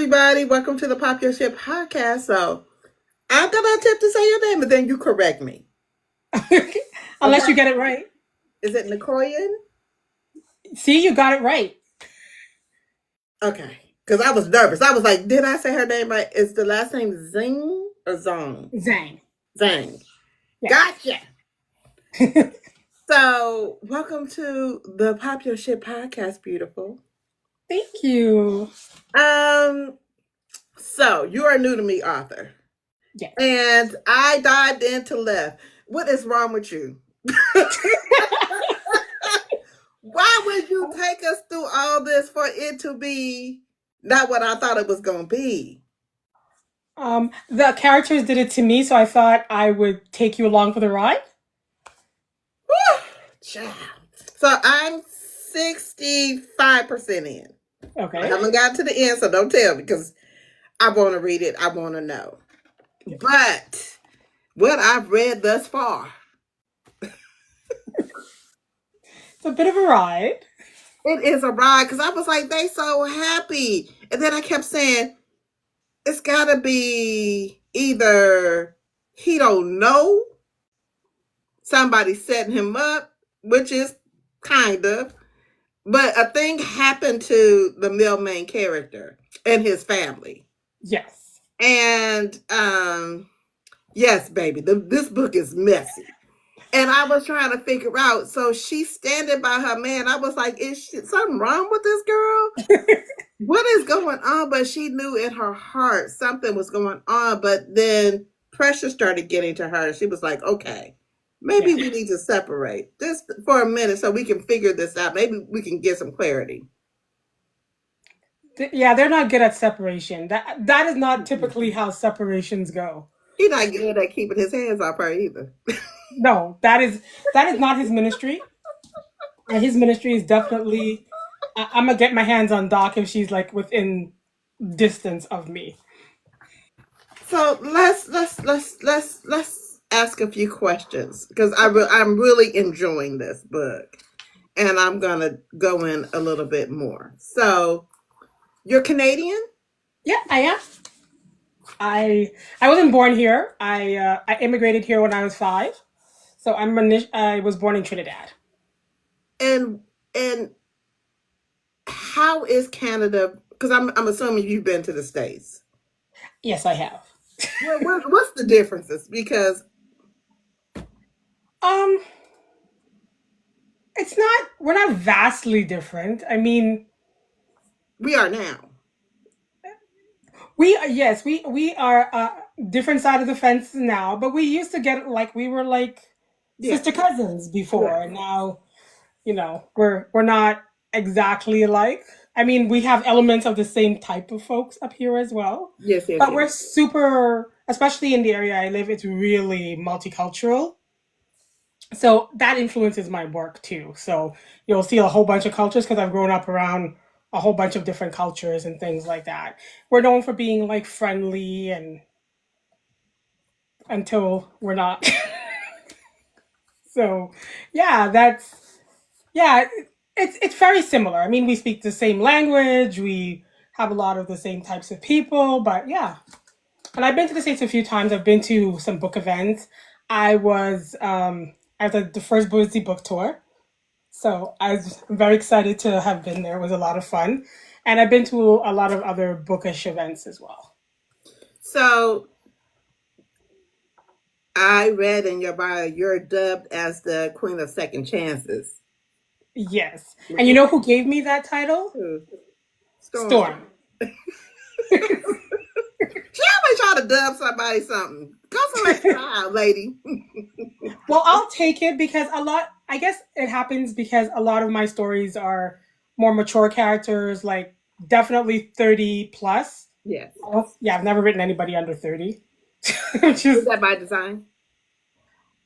everybody. Welcome to the Pop Your Shit podcast. So, I'm going to attempt to say your name, and then you correct me. Unless Okay? you get it right. Is it Niccoyan? See, you got it right. Okay. Because I was nervous. I was like, did I say her name right? Is the last name Zheng or Zong? Zhang. Zheng. Yeah. Gotcha. So, welcome to the Pop Your Shit podcast, beautiful. Thank you. So you are new to me, author. Yes. And I dived into left. What is wrong with you? Why would you take us through all this for it to be not what I thought it was going to be? The characters did it to me, so I thought I would take you along for the ride. Child. So I'm 65% in. Okay. I haven't got to the end, so don't tell me because I want to read it. I want to know. Yeah. But what I've read thus far, it's a bit of a ride. It is a ride because I was like, they so happy. And then I kept saying, it's got to be either he don't know, somebody setting him up, which is kind of, but a thing happened to the male main character and his family. Yes. And yes, baby, this book is messy. And I was trying to figure out, so she's standing by her man. I was like, is something wrong with this girl? What is going on? But she knew in her heart something was going on. But then pressure started getting to her. She was like, okay, maybe we need to separate just for a minute so we can figure this out. Maybe we can get some clarity. Yeah, they're not good at separation. That is not typically how separations go. He's not good at keeping his hands off her either. No, that is not his ministry. And his ministry is definitely, I'm gonna get my hands on Doc if she's like within distance of me. So let's ask a few questions because I'm really enjoying this book, and I'm gonna go in a little bit more. So, you're Canadian? Yeah, I am. I wasn't born here. I immigrated here when I was 5. So I was born in Trinidad. And how is Canada? Because I'm assuming you've been to the States. Yes, I have. What's the differences? Because we're not vastly different. I mean, we are now. We are different side of the fence now, but we used to get like we were like sister cousins before, and now, we're not exactly alike. I mean, we have elements of the same type of folks up here as well. Yes. But we're super, especially in the area I live, it's really multicultural. So that influences my work too. So you'll see a whole bunch of cultures because I've grown up around a whole bunch of different cultures and things like that. We're known for being like friendly and until we're not. So it's very similar. I mean, we speak the same language, we have a lot of the same types of people, but yeah. And I've been to the States a few times. I've been to some book events. I was at the first Boise book tour. So I'm very excited to have been there. It was a lot of fun. And I've been to a lot of other bookish events as well. So I read in your bio, you're dubbed as the Queen of Second Chances. Yes. And you know who gave me that title? Storm. She always try to dub somebody something. Go select style, lady. Well, I'll take it because I guess it happens because a lot of my stories are more mature characters, like definitely 30 plus. Yes. Yeah, I've never written anybody under 30. Is that by design?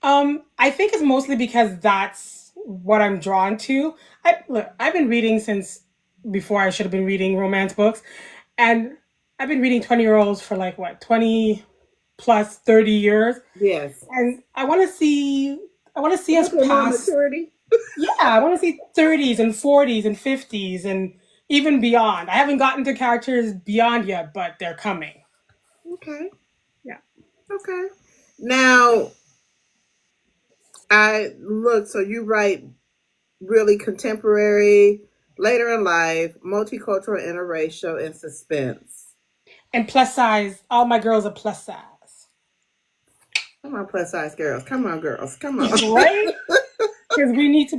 I think it's mostly because that's what I'm drawn to. I've been reading since before I should have been reading romance books, and I've been reading 20-year-olds for like 20 plus 30 years. Yes. And I want to see us past maturity. Yeah, I want to see 30s and 40s and 50s and even beyond. I haven't gotten to characters beyond yet, but they're coming. Okay. Yeah. Okay. Now, I look, so you write really contemporary, later in life, multicultural, interracial, and suspense. And plus size, all my girls are plus size. Come on, plus size girls. Come on, girls. Come on. Right? Because we need to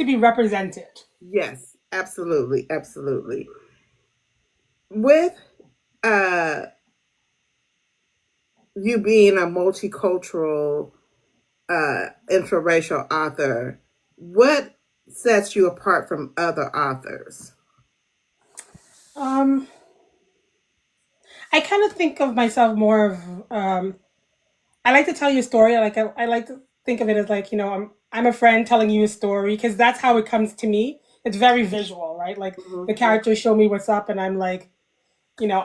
be represented. Yes, absolutely, absolutely. With uh you being a multicultural interracial author, what sets you apart from other authors? Um, I kind of think of myself more of I like to tell you a story. I like to think of it as like I'm a friend telling you a story because that's how it comes to me. It's very visual, right? Like the Mhm. characters show me what's up, and I'm like,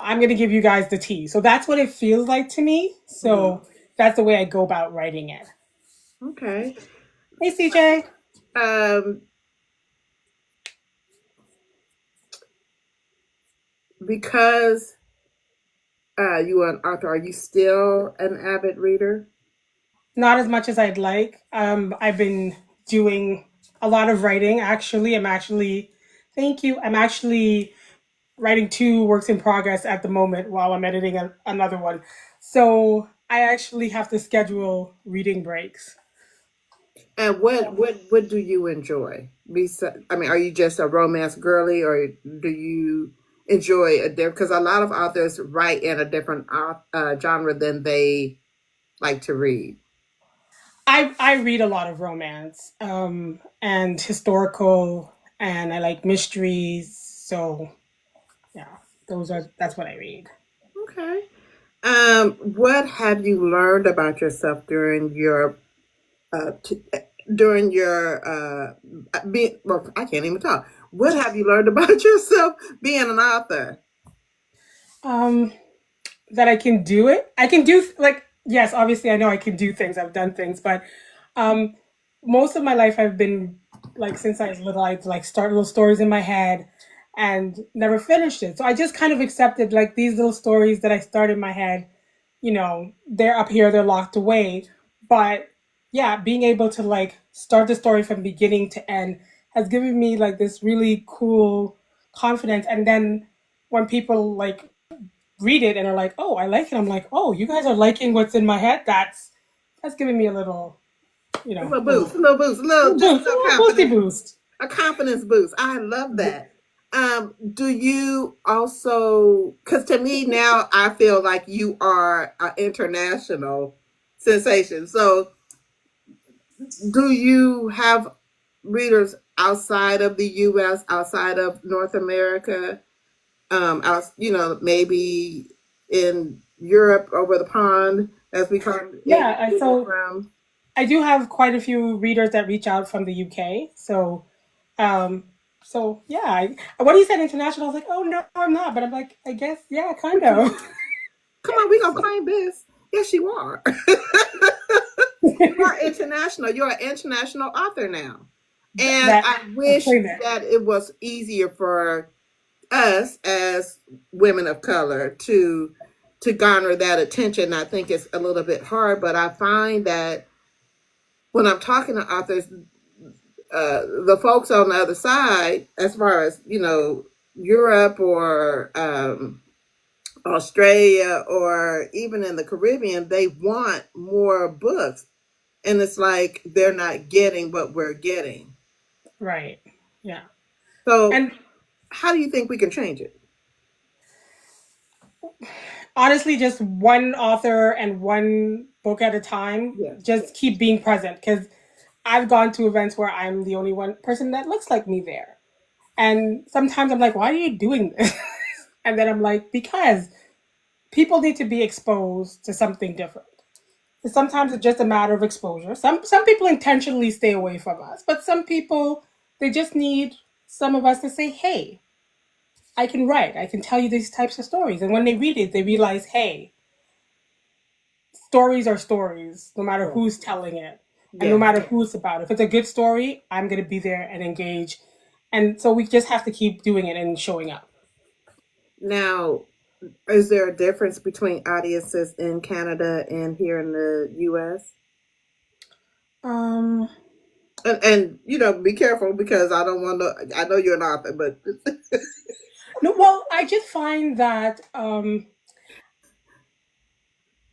I'm gonna give you guys the tea. So that's what it feels like to me. Mhm. So that's the way I go about writing it. Okay. Hey, CJ. Um, because you are an author, are you still an avid reader? Not as much as I'd like. I've been doing a lot of writing. Actually, thank you. I'm actually writing two works in progress at the moment while I'm editing another one. So I actually have to schedule reading breaks. And what do you enjoy? I mean, are you just a romance girly, or do you enjoy a different? Because a lot of authors write in a different genre than they like to read. I read a lot of romance and historical, and I like mysteries. So yeah, that's what I read. Okay. What have you learned about yourself uh, t- during your being? Well, I can't even talk. What have you learned about yourself being an author? Um, that I can do it. I can do like yes, obviously I know I can do things. I've done things, but um, most of my life I've been like since I was little, I'd like start little stories in my head and never finished it. So I just kind of accepted like these little stories that I start in my head. They're up here, they're locked away. But yeah, being able to like start the story from beginning to end has given me like this really cool confidence. And then when people like read it and are like, "Oh, I like it." I'm like, "Oh, you guys are liking what's in my head." That's giving me a little, A little little boost, a little boost, just a boost, a little little boosty confidence, boost. a confidence boost. I love that. Do you also? Because to me now, I feel like you are an international sensation. So, do you have readers outside of the U.S., outside of North America? Maybe in Europe over the pond, as we call it in Yeah, Google so Chrome. I do have quite a few readers that reach out from the UK. Um, so yeah. When you said international, I was like, "Oh no, I'm not," but I'm like, I guess yeah, kind of. Come on, we gonna claim this. Yes, you are. You are international. You're an international author now. And that I I'll wish claim it. that it was easier for us as women of color to garner that attention. I think it's a little bit hard, but I find that when I'm talking to authors, the folks on the other side, as far as Europe or Australia or even in the Caribbean, they want more books, and it's like they're not getting what we're getting. Right. Yeah. So, And how do you think we can change it? honestly, just one author and one book at a time. Yes. Just keep being present because I've gone to events where I'm the only one person that looks like me there. And sometimes I'm like, why are you doing this? And then I'm like, because people need to be exposed to something different. Sometimes it's just a matter of exposure. Some people intentionally stay away from us, but some people they just need some of us to say, "Hey, I can write. I can tell you these types of stories." And when they read it, they realize, "Hey, stories are stories, no matter Yes. who's telling it and no Yes. matter who it's about. If it's a good story, I'm going to be there and engage And so we just have to keep doing it and showing up. Now, is there a difference between audiences in Canada and here in the US? Um, And you know, be careful because I don't want to. I know you're an author, but no, well, I just find that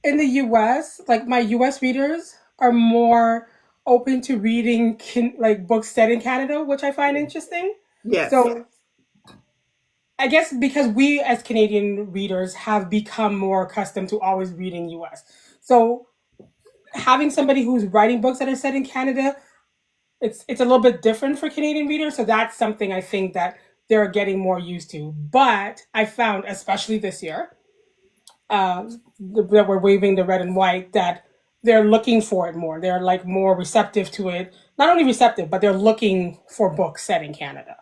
in the US, like my US readers are more open to reading like books set in Canada, which I find interesting. yes. So I guess because we as Canadian readers have become more accustomed to always reading US. So having somebody who's writing books that are set in Canada, it's a little bit different for Canadian readers. So that's something I think that they're getting more used to. But I found, especially this year, that we're waving the red and white, that they're looking for it more. They're like more receptive to it. Not only receptive, but they're looking for books set in Canada.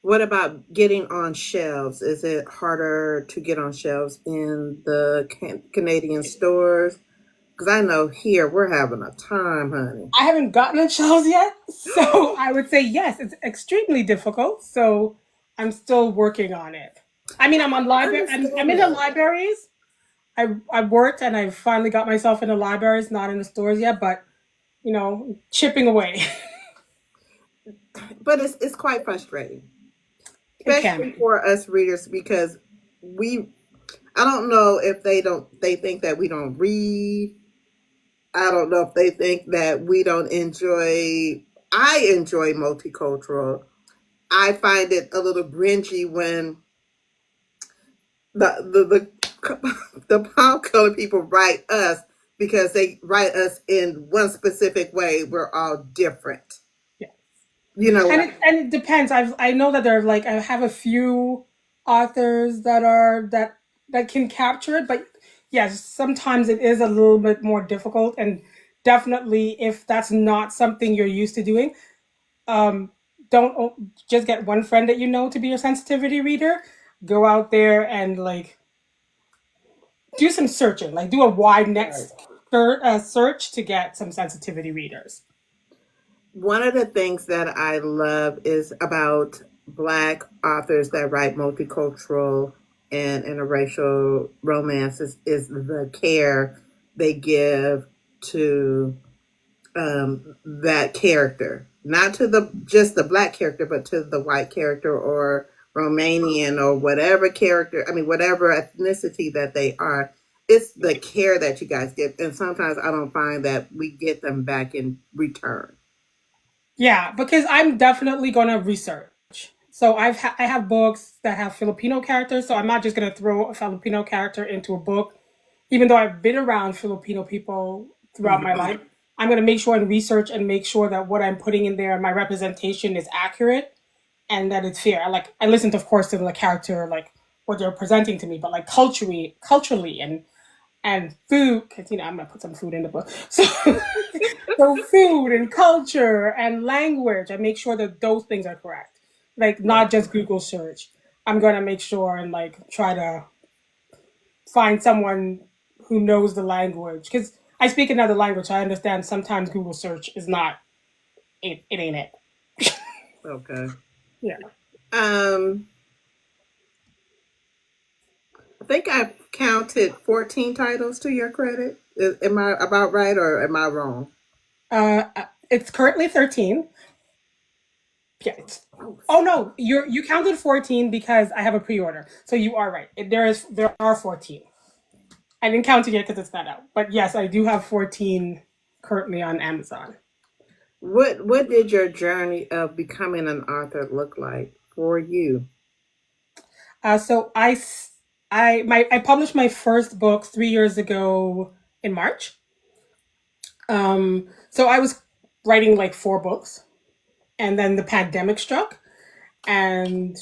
What about getting on shelves? Is it harder to get on shelves in the Canadian stores? Because I know here we're having a time, honey. I haven't gotten on shelves yet, so I would say yes, it's extremely difficult. So I'm still working on it. I mean, I'm on I library. I'm understand in the that. libraries. I worked and I finally got myself in the libraries, not in the stores yet, but chipping away. But it's quite frustrating, It can especially be. for us readers because we I don't know if they think that we don't read. I don't know if they think that we don't enjoy. I enjoy multicultural. I find it a little cringy when the palm color people write us because they write us in one specific way. We're all different. Yeah. You and know, it depends. I know that there are like I have a few authors that can capture it, but yes, sometimes it is a little bit more difficult, and definitely if that's not something you're used to doing, um, just get one friend that you know to be your sensitivity reader. Go out there and like do some searching, like do a wide net right. search to get some sensitivity readers. One of the things that I love is about Black authors that write multicultural and interracial romances is the care they give to that character, not to the just the Black character, but to the white character or Romanian or whatever character. I mean, whatever ethnicity that they are. It's the care that you guys give, and sometimes I don't find that we get them back in return. Yeah, because I'm definitely gonna research. So I have books that have Filipino characters, so I'm not just gonna throw a Filipino character into a book, even though I've been around Filipino people throughout my Mhm. life. I'm gonna make sure and research and make sure that what I'm putting in there, my representation is accurate and that it's fair. I listened, of course, to the character, like what they're presenting to me, but like culturally and food, because I'm gonna put some food in the book. So food and culture and language, I make sure that those things are correct. Like Right. not just Google search. I'm gonna make sure and like try to find someone who knows the language because I speak another language. So I understand sometimes Google search is not it. It ain't it. Okay. Yeah. Um, I think I've counted 14 titles to your credit. Am I about right or am I wrong? It's currently 13. Yeah. Oh, Oh no, you counted 14 because I have a pre-order. So you are right. There are 14. I didn't count it yet because it's not out. But yes, I do have 14 currently on Amazon. what did your journey of becoming an author look like for you? So I published my first book 3 years ago in March. So I was writing like four books, and then the pandemic struck, and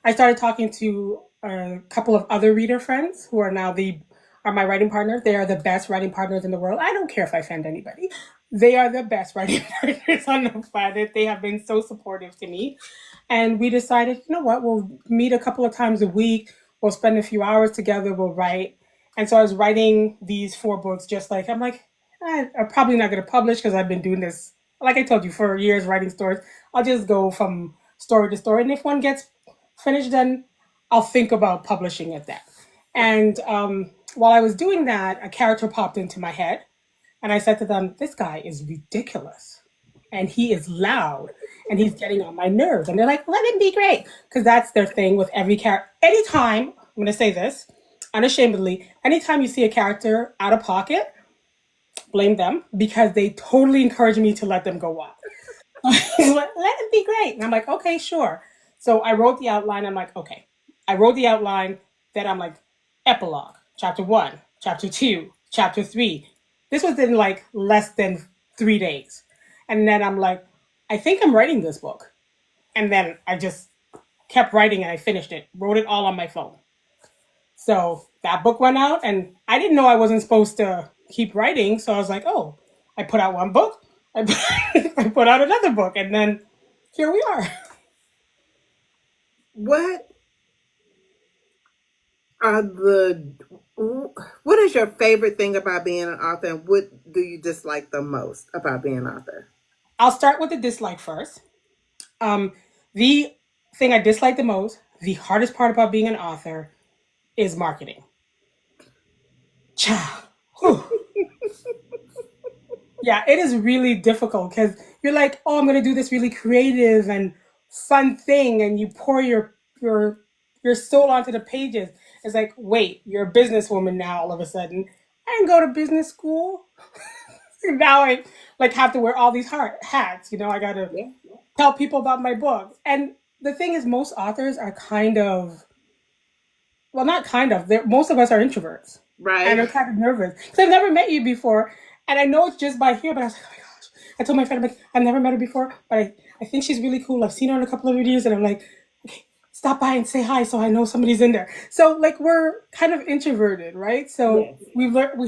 I started talking to a couple of other reader friends who are now the are my writing partners. They are the best writing partners in the world. I don't care if I offend anybody. They are the best writing partners on the planet. They have been so supportive to me. And we decided, you know what, we'll meet a couple of times a week. We'll spend a few hours together. We'll write. And so I was writing these four books just like, I'm like, I'm probably not going to publish because I've been doing this, like I told you, for years writing stories. I'll just go from story to story. And if one gets finished, then I'll think about publishing it then. And while I was doing that, a character popped into my head. And I said to them, this guy is ridiculous. And he is loud. And he's getting on my nerves. And they're like, let him be great. Because that's their thing with every character. Anytime, I'm going to say this unashamedly, anytime you see a character out of pocket, blame them because they totally encourage me to let them go wild. Let it be great. And I'm like, okay, sure. So I wrote the outline. I'm like, okay. I wrote the outline. Then I'm like, epilogue, chapter one, chapter two, chapter three. This was in like less than 3 days. And then I'm like, I think I'm writing this book. And then I just kept writing and I finished it, wrote it all on my phone. So that book went out and I didn't know I wasn't supposed to keep writing. So I was like, oh, I put out one book, I put out another book, and then here we are. What are the what is your favorite thing about being an author, and what do you dislike the most about being an author? I'll start with the dislike first. Um, the thing I dislike the most, the hardest part about being an author, is marketing. Cha. Whew. Yeah, it is really difficult because you're like, oh, I'm going to do this really creative and fun thing, and you pour your soul onto the pages. It's like, wait, you're a businesswoman now. All of a sudden, I didn't go to business school. Now I like have to wear all these hard hats. I got to Yeah. tell people about my book. And the thing is, most authors are kind of, well, not kind of. Most of us are introverts, and Right. are kind of nervous because I've never met you before, and I know it's just by here. But I was like, oh my gosh! I told my friend, I'm like, I've never met her before, but I think she's really cool. I've seen her in a couple of videos, and I'm like, okay, stop by and say hi, so I know somebody's in there. So like we're kind of introverted, right? So Yes. we've learned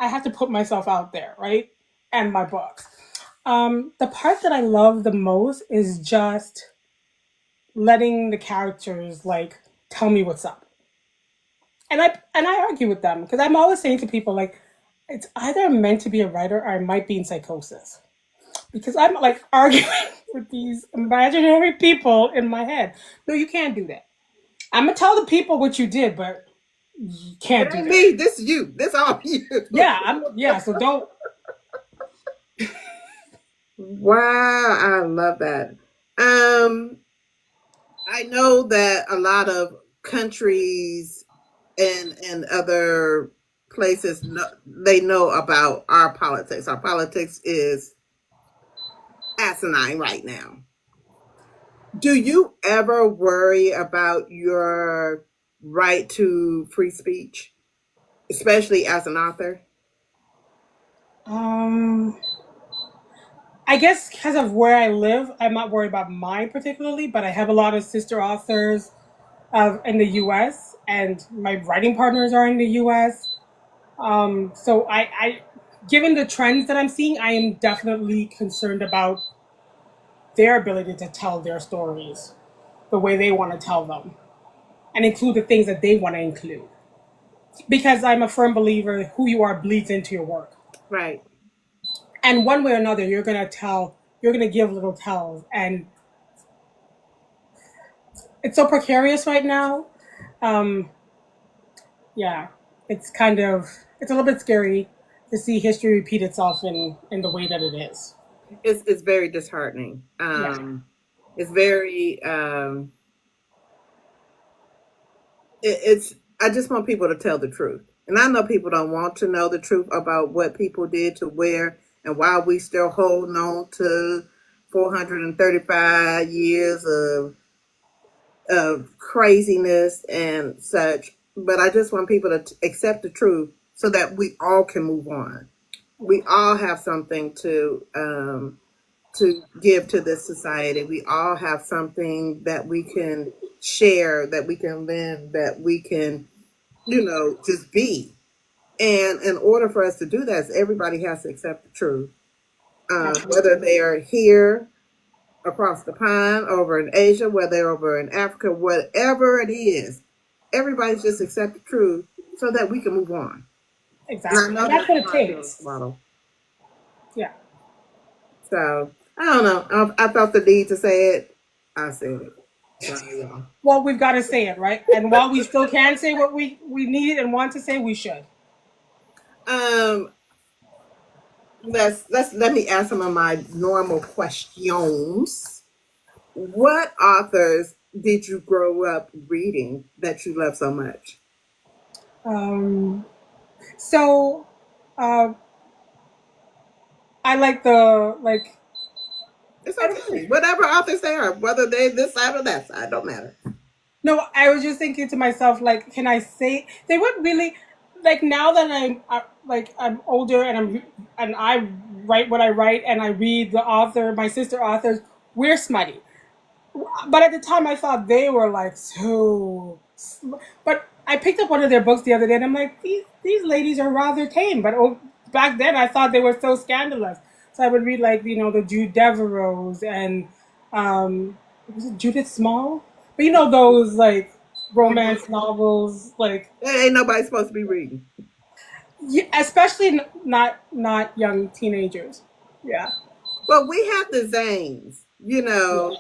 I have to put myself out there, right? And my books. The part that I love the most is just letting the characters like tell me what's up. And I argue with them because I'm always saying to people like it's either meant to be a writer or I might be in psychosis because I'm like arguing with these imaginary people in my head. No, you can't do that. I'm gonna tell the people what you did, but you It can't do ain't that. me. This is you. This all you. Yeah. So don't. Wow, I love that. Um, I know that a lot of countries and other places they know about our politics. Our politics is asinine right now. Do you ever worry about your right to free speech, especially as an author? Um, I guess because of where I live, I'm not worried about mine particularly, but I have a lot of sister authors in the U.S. and my writing partners are in the U.S. So given the trends that I'm seeing, I am definitely concerned about their ability to tell their stories the way they want to tell them and include the things that they want to include. Because I'm a firm believer who you are bleeds into your work. Right. And one way or another, you're going to give little tells. And it's so precarious right now. Um, yeah, it's a little bit scary to see history repeat itself in the way that it is. It's very disheartening. Yeah, It's very it's I just want people to tell the truth. And I know people don't want to know the truth about what people did to where and why we still holding on to 435 years of craziness and such. But I just want people to accept the truth so that we all can move on. We all have something to give to this society. We all have something that we can share, that we can lend, that we can, just be. And in order for us to do that, everybody has to accept the truth. Whether absolutely. they are here across the pond, over in Asia, whether they're over in Africa, whatever it is, everybody's just accept the truth so that we can move on. And I Exactly. know And that's that's what it hard to takes. swallow. Yeah. So, I don't know. I felt the need to say it. I said it. Sorry, y'all. Well, we've got to say it, right? And while we still can say what we need and want to say, we should. Um, let me ask some of my normal questions. What authors did you grow up reading that you love so much? Um, so uh, I like the like. It's I don't know. okay. Whatever authors they are, whether they this side or that side, don't matter. No, I was just thinking to myself, like, can I say they weren't really like now that I'm like I'm older and I write what I write and I read the author, my sister authors. We're smutty, but at the time I thought they were like so. But I picked up one of their books the other day and I'm like, these ladies are rather tame. But back then I thought they were so scandalous. So I would read like the Jude Devereaux and um, was it Judith Small? But those like romance novels, like Ain't nobody supposed to be reading. especially not young teenagers. Yeah. But we have the Zanes, Yeah.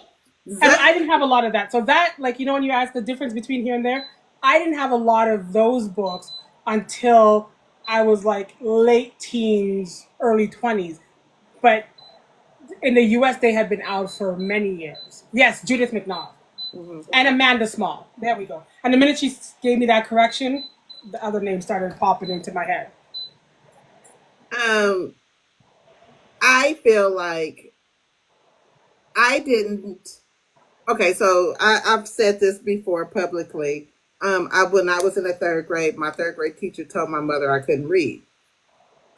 And I Zane. didn't have a lot of that. So that, like, when you ask the difference between here and there, I didn't have a lot of those books until I was like late teens, early 20s. But in the US, they had been out for many years. Yes, Judith McNaught Mhm. and Amanda Small. There we go. And the minute she gave me that correction, the other name started popping into my head. Um, I feel like I didn't. Okay, so I've said this before publicly. When I was in the third grade, my third grade teacher told my mother I couldn't read,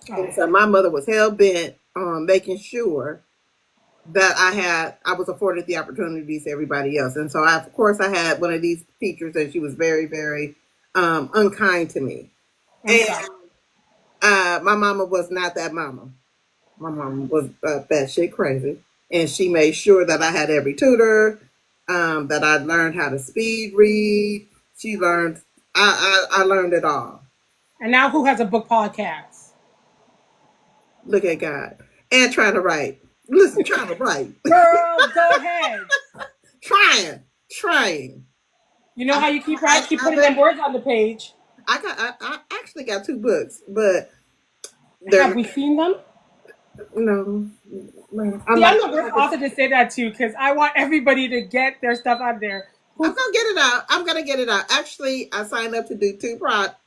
and Oh, so my mother was hell bent on making sure that I was afforded the opportunities to everybody else, and so of course I had one of these teachers, and she was very very unkind to me, I'm and sorry. my mama was not that mama. My mom was batshit crazy, and she made sure that I had every tutor, that I learned how to speed read. She learned, I learned it all. And now who has a book podcast? Look at God, and trying to write. Listen, trying to write, Girl, go ahead. trying, trying. You know I, how you keep I right? Keep putting them haven't. words on the page. I actually got two books, but Have they're we seen them? no, no. I'm See, I'm not. the worst author to say that to because I want everybody to get their stuff out there. I'm Who? gonna get it out. I'm gonna get it out. Actually, I signed up to do two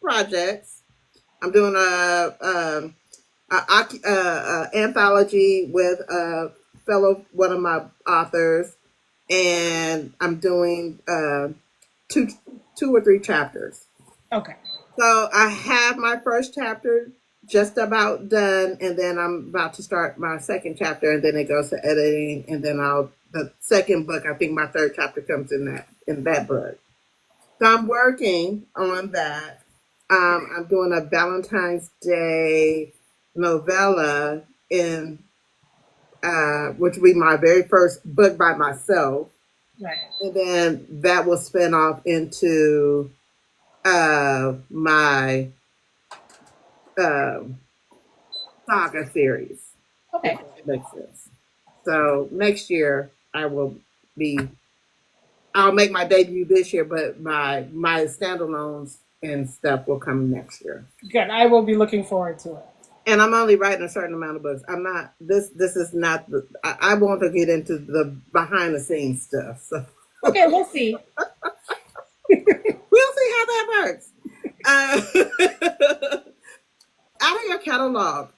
projects. I'm doing a anthology with a fellow one of my authors, and I'm doing two two or three chapters. Okay. So I have my first chapter just about done, and then I'm about to start my second chapter, and then it goes to editing, and then I'll the second book. I think my third chapter comes in that book. So I'm working on that. I'm doing a Valentine's Day novella in which will be my very first book by myself, Right. and then that will spin off into my uh, saga series, if Okay. that makes sense. So next year I will be. I'll make my debut this year, but my standalones and stuff will come next year. Good. I will be looking forward to it. And I'm only writing a certain amount of books. I'm not this. This is not the. I want to get into the behind the scenes stuff. So Okay, we'll see. we'll see how that works. Out of your catalog,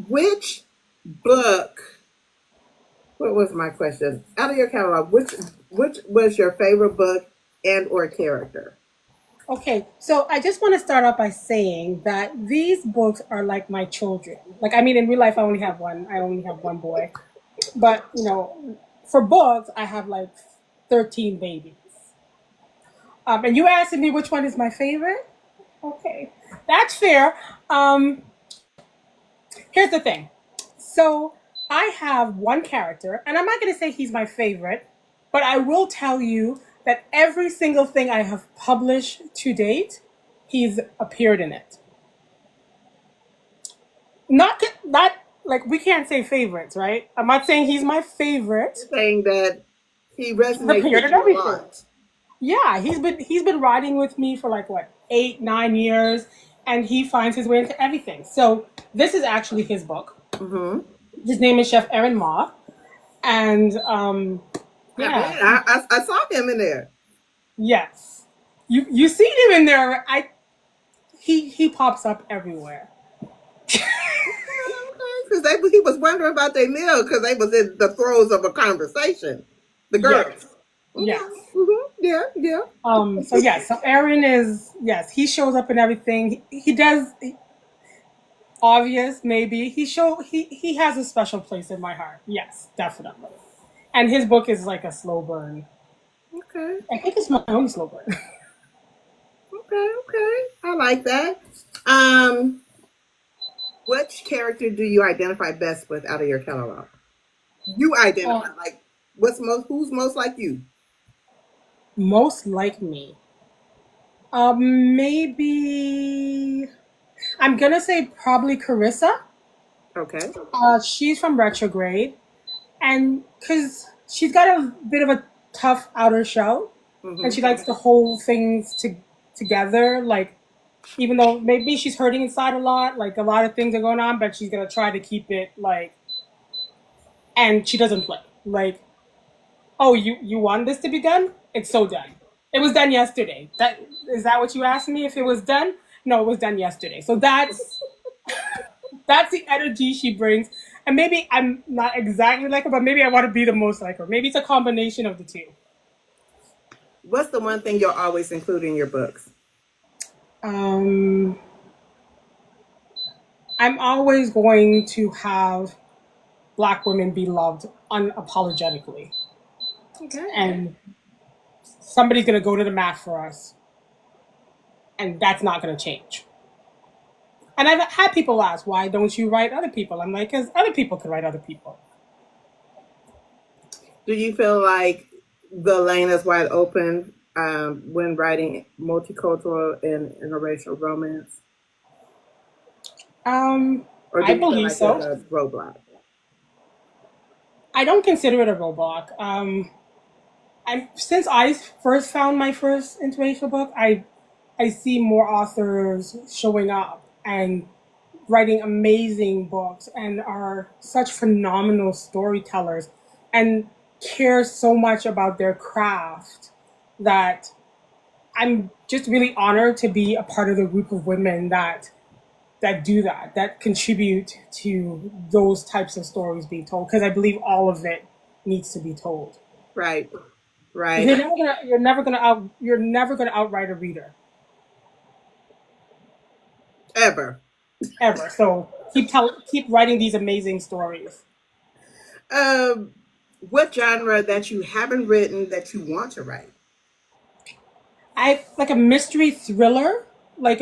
which book? What was my question? Out of your catalog, which was your favorite book and or character? Okay, so I just want to start off by saying that these books are like my children. Like, I mean, in real life, I only have one. I only have one boy. But, for books, I have like 13 babies. And you asking me which one is my favorite? Okay, that's fair. Um, Here's the thing. So I have one character, and I'm not going to say he's my favorite, but I will tell you that every single thing I have published to date, he's appeared in it. Not like we can't say favorites, right? I'm not saying he's my favorite. Saying that he He's resonates appeared with in you a everything. lot. Yeah, he's been riding with me for like what 8 9 years, and he finds his way into everything. So this is actually his book. Mm-hmm. His name is Chef Aaron Ma, and I bet. yeah, I saw him in there. yes, you see him in there. He pops up everywhere. Because he was wondering about their meal because they was in the throes of a conversation. The Yes, girls. Okay. yes. Yeah, yeah. So yes, so Aaron is yes, he shows up in everything. He does obvious maybe. He has a special place in my heart. Yes, definitely. And his book is like a slow burn. Okay. I think it's my only slow burn. Okay. Okay. I like that. Um, which character do you identify best with out of your catalog? You uh, identify like who's most like you? Most like me. Maybe I'm gonna say probably Carissa. Okay. She's from Retrograde, and because she's got a bit of a tough outer shell, and Mm-hmm. she likes to hold things together. Like even though maybe she's hurting inside a lot, like a lot of things are going on, but she's gonna try to keep it like. And she doesn't play. Like, oh, you want this to be done? It's so done. It was done yesterday. That is that what you asked me? If it was done? No, it was done yesterday. So that's the energy she brings. And maybe I'm not exactly like her, but maybe I want to be the most like her. Maybe it's a combination of the two. What's the one thing you'll always include in your books? Um, I'm always going to have Black women be loved unapologetically, Okay. and somebody's gonna go to the mat for us, and that's not gonna change. And I've had people ask, why don't you write other people? I'm like, because other people can write other people. Do you feel like the lane is wide open when writing multicultural and interracial romance, or do I you feel believe like there's so. a roadblock? I don't consider it a roadblock. Since I first found my first interracial book, I see more authors showing up and writing amazing books and are such phenomenal storytellers and care so much about their craft that I'm just really honored to be a part of the group of women that do that contribute to those types of stories being told, because I believe all of it needs to be told. Right. Right. You're never gonna outright a reader Ever. ever. So keep writing these amazing stories. Um, what genre that you haven't written that you want to write? I like a mystery thriller, like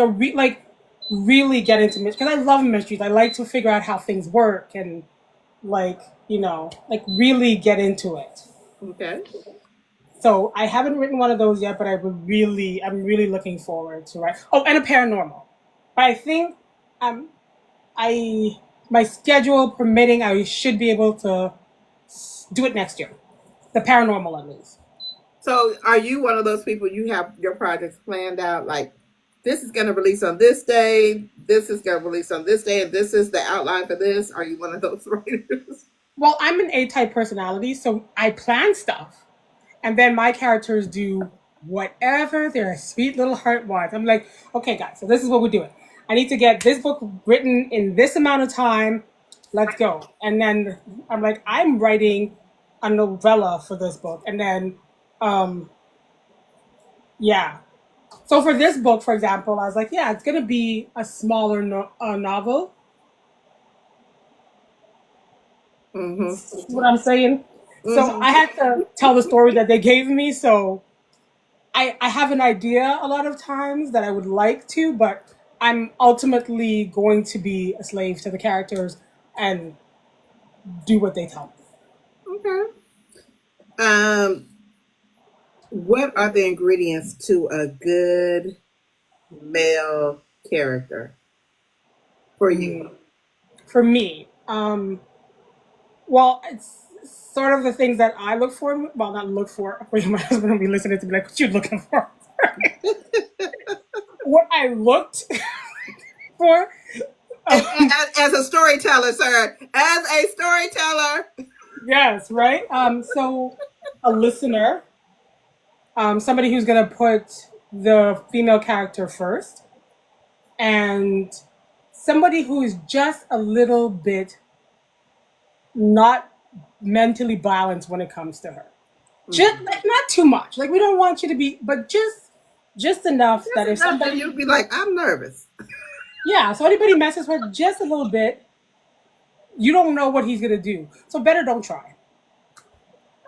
really get into mystery because I love mysteries. I like to figure out how things work and like like really get into it. Okay. So I haven't written one of those yet, but I'm really looking forward to write. Oh, and a paranormal. But I think um I my schedule permitting, I should be able to do it next year. The paranormal at least. So, are you one of those people you have your projects planned out like this is going to release on this day, this is going to release on this day, and this is the outline for this? Are you one of those writers? Well, I'm an A type personality, so I plan stuff. And then my characters do whatever their sweet little heart wants. I'm like, okay, guys, so this is what we're doing. I need to get this book written in this amount of time. Let's go. And then I'm like, I'm writing a novella for this book. And then, um, yeah. So for this book, for example, I was like, yeah, it's going to be a smaller novel. Mm-hmm. What I'm saying. So I Mm-hmm. had to tell the story that they gave me. So I have an idea a lot of times that I would like to, but I'm ultimately going to be a slave to the characters and do what they tell me. Okay. Um, what are the ingredients to a good male character for you? For me. Um, well, it's sort of the things that I look for. Well, not look for. My husband will be listening to me like, "What you looking for?" What I looked for. As a storyteller, sir, as a storyteller. Yes, right. So a listener, somebody who's gonna put the female character first, and somebody who is just a little bit not mentally balanced when it comes to her. Just Mhm. like not too much. Like we don't want you to be, but just enough that Just if enough that somebody, you'd be like, I'm nervous. yeah, so anybody messes with just a little bit, you don't know what he's gonna do. So better don't try.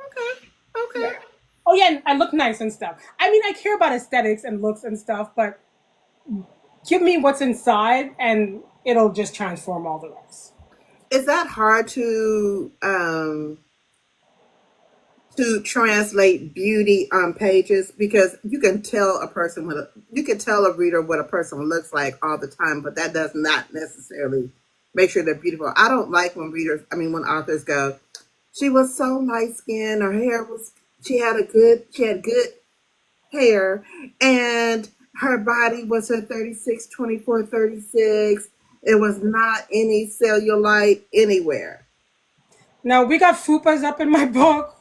Okay. Yeah. Okay. Oh yeah, and I look nice and stuff. I mean, I care about aesthetics and looks and stuff, but give me what's inside, and it'll just transform all the rest. Is that hard to translate beauty on pages? Because you can tell a person what you can tell a reader what a person looks like all the time, but that does not necessarily make sure they're beautiful. I don't like when when authors go, she was so light skinned, her hair was, she had good hair, and her body was a 36, 24, 36. It was not any cellulite anywhere. Now we got fupas up in my book.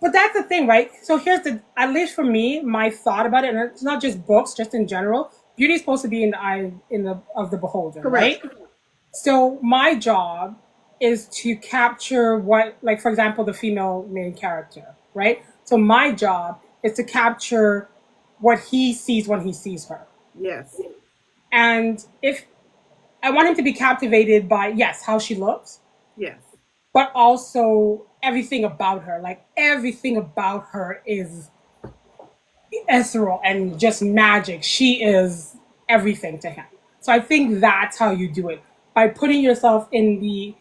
But that's the thing, right? So here's the, at least for me, my thought about it, and it's not just books, just in general. Beauty is supposed to be in the eye in the of the beholder, Correct. right? So my job is to capture what, like for example, the female main character, right? So my job is to capture what he sees when he sees her. Yes. And if I want him to be captivated by, yes, how she looks, Yes. but also everything about her. Like everything about her is ethereal and just magic. She is everything to him. So I think that's how you do it, by putting yourself in the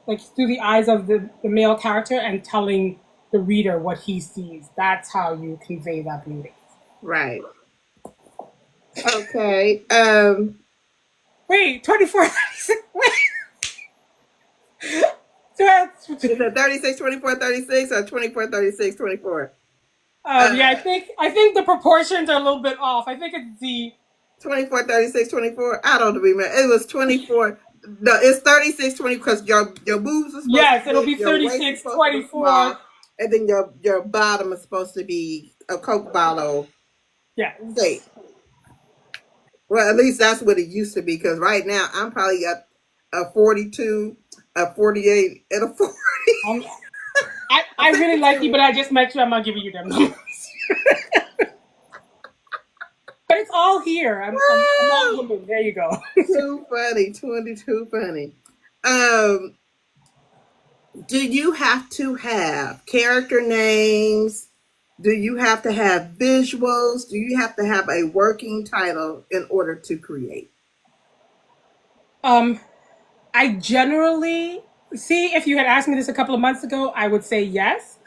like through the eyes of the male character and telling the reader what he sees. That's how you convey that beauty. Right. Okay. Wait, 24. Wait. That's, Is it 36, 24, 36, or 24, 36, 24? yeah, Uh, I think the proportions are a little bit off. I think it's the 24, 36, 24. I don't remember. It was 24. No, it's 36, 20 because your boobs are supposed to be yes, it'll big, be your waist is 36, supposed to be 24. small, and then your bottom is supposed to be a Coke bottle shape. Yes. Well, at least that's what it used to be. Because right now I'm probably at a 42, a 48, and a 40. Um, A I really like you, 52. but I just make sure I'm not giving you them numbers. But it's all here. I'm all Woo! woman. There you go. Too funny. 22 funny. Um, do you have to have character names? Do you have to have visuals? Do you have to have a working title in order to create? um, I generally see, if you had asked me this a couple of months ago, I would say yes.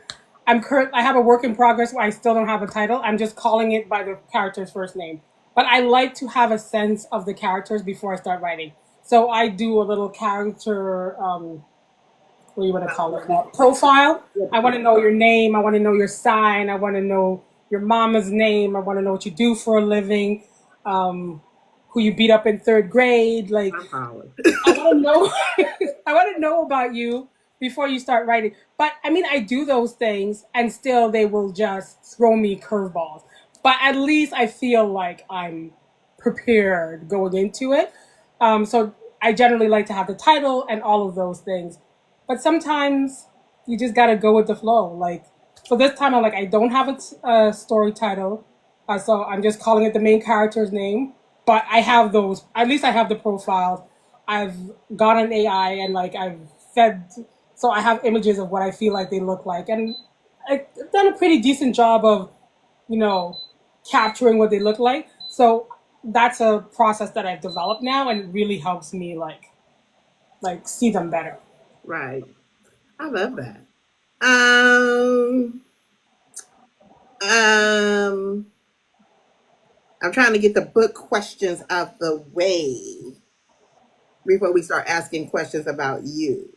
I have a work in progress where I still don't have a title. I'm just calling it by the character's first name. But I like to have a sense of the characters before I start writing. So I do a little character, what do you want to call it, profile. I want to know your name. I want to know your sign. I want to know your mama's name. I want to know what you do for a living, um, who you beat up in third grade. Like I'm hollering. I want to know. I want to know about you before you start writing. But I mean, I do those things, and still they will just throw me curveballs. But at least I feel like I'm prepared going into it. So I generally like to have the title and all of those things. But sometimes you just gotta go with the flow. Like for this time, I'm like, I don't have a story title, so I'm just calling it the main character's name. But I have those. At least I have the profiles. I've got an AI and like I've fed, so I have images of what I feel like they look like, and I've done a pretty decent job of, you know, capturing what they look like. So that's a process that I've developed now, and it really helps me like see them better. Right. I love that. Um, um, I'm trying to get the book questions out the way before we start asking questions about you.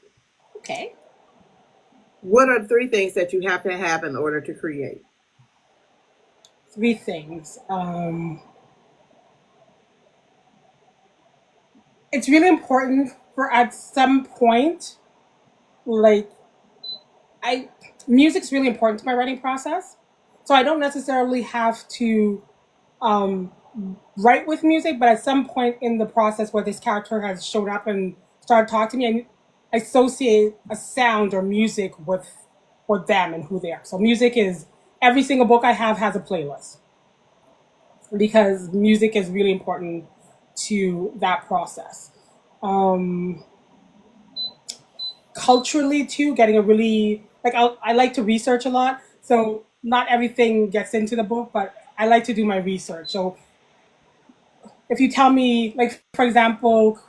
Okay. What are three things that you have to have in order to create? Three things. It's really important for at some point, like I music's really important to my writing process. So I don't necessarily have to um, write with music, but at some point in the process where this character has showed up and started talking to me, I associate a sound or music with them and who they are. So music is every single book I have has a playlist because music is really important to that process. Um, Culturally too, getting a really like I like to research a lot, so not everything gets into the book, but I like to do my research. So if you tell me, like for example,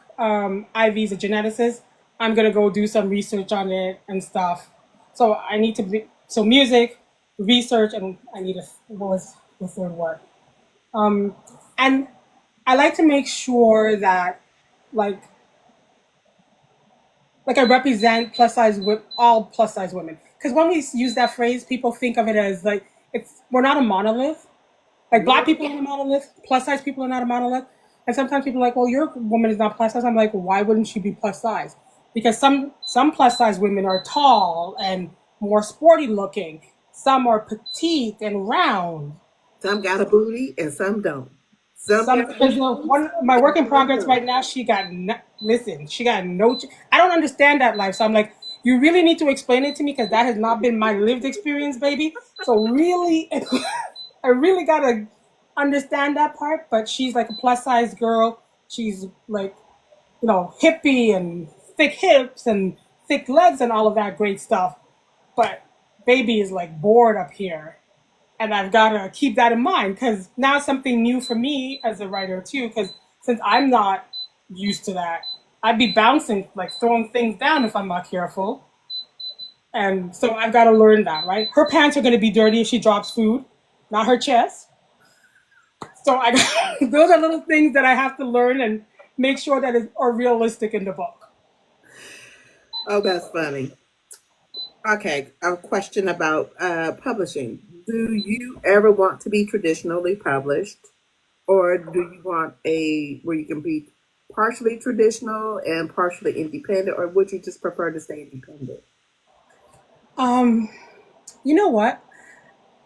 Ivy's a geneticist, I'm gonna go do some research on it and stuff. So I need to be so music, research, and I need a what was the third word? And I like to make sure that like I represent plus size with all plus size women. Because when we use that phrase, people think of it as like it's we're not a monolith. Like black No. people are not a monolith, plus size people are not a monolith. And sometimes people are like, well, your woman is not plus size. I'm like, well, why wouldn't she be plus size? Because some plus size women are tall and more sporty looking. Some are petite and round. Some got a booty and some don't. Some Some got because boobs one my and work in some progress don't. right now. She got no, listen. She got no. I don't understand that life. So I'm like, you really need to explain it to me because that has not been my lived experience, baby. So really, I really gotta understand that part. But she's like a plus size girl. She's like hippie and thick hips and thick legs and all of that great stuff. But baby is like bored up here and I've got to keep that in mind because now it's something new for me as a writer too. Because since I'm not used to that, I'd be bouncing, like throwing things down if I'm not careful. And so I've got to learn that, right? Her pants are going to be dirty if she drops food, not her chest. So I those are little things that I have to learn and make sure that are realistic in the book. Oh, that's funny. Okay, a question about publishing. Do you ever want to be traditionally published, or do you want a where you can be partially traditional and partially independent, or would you just prefer to stay independent? Um, you know what?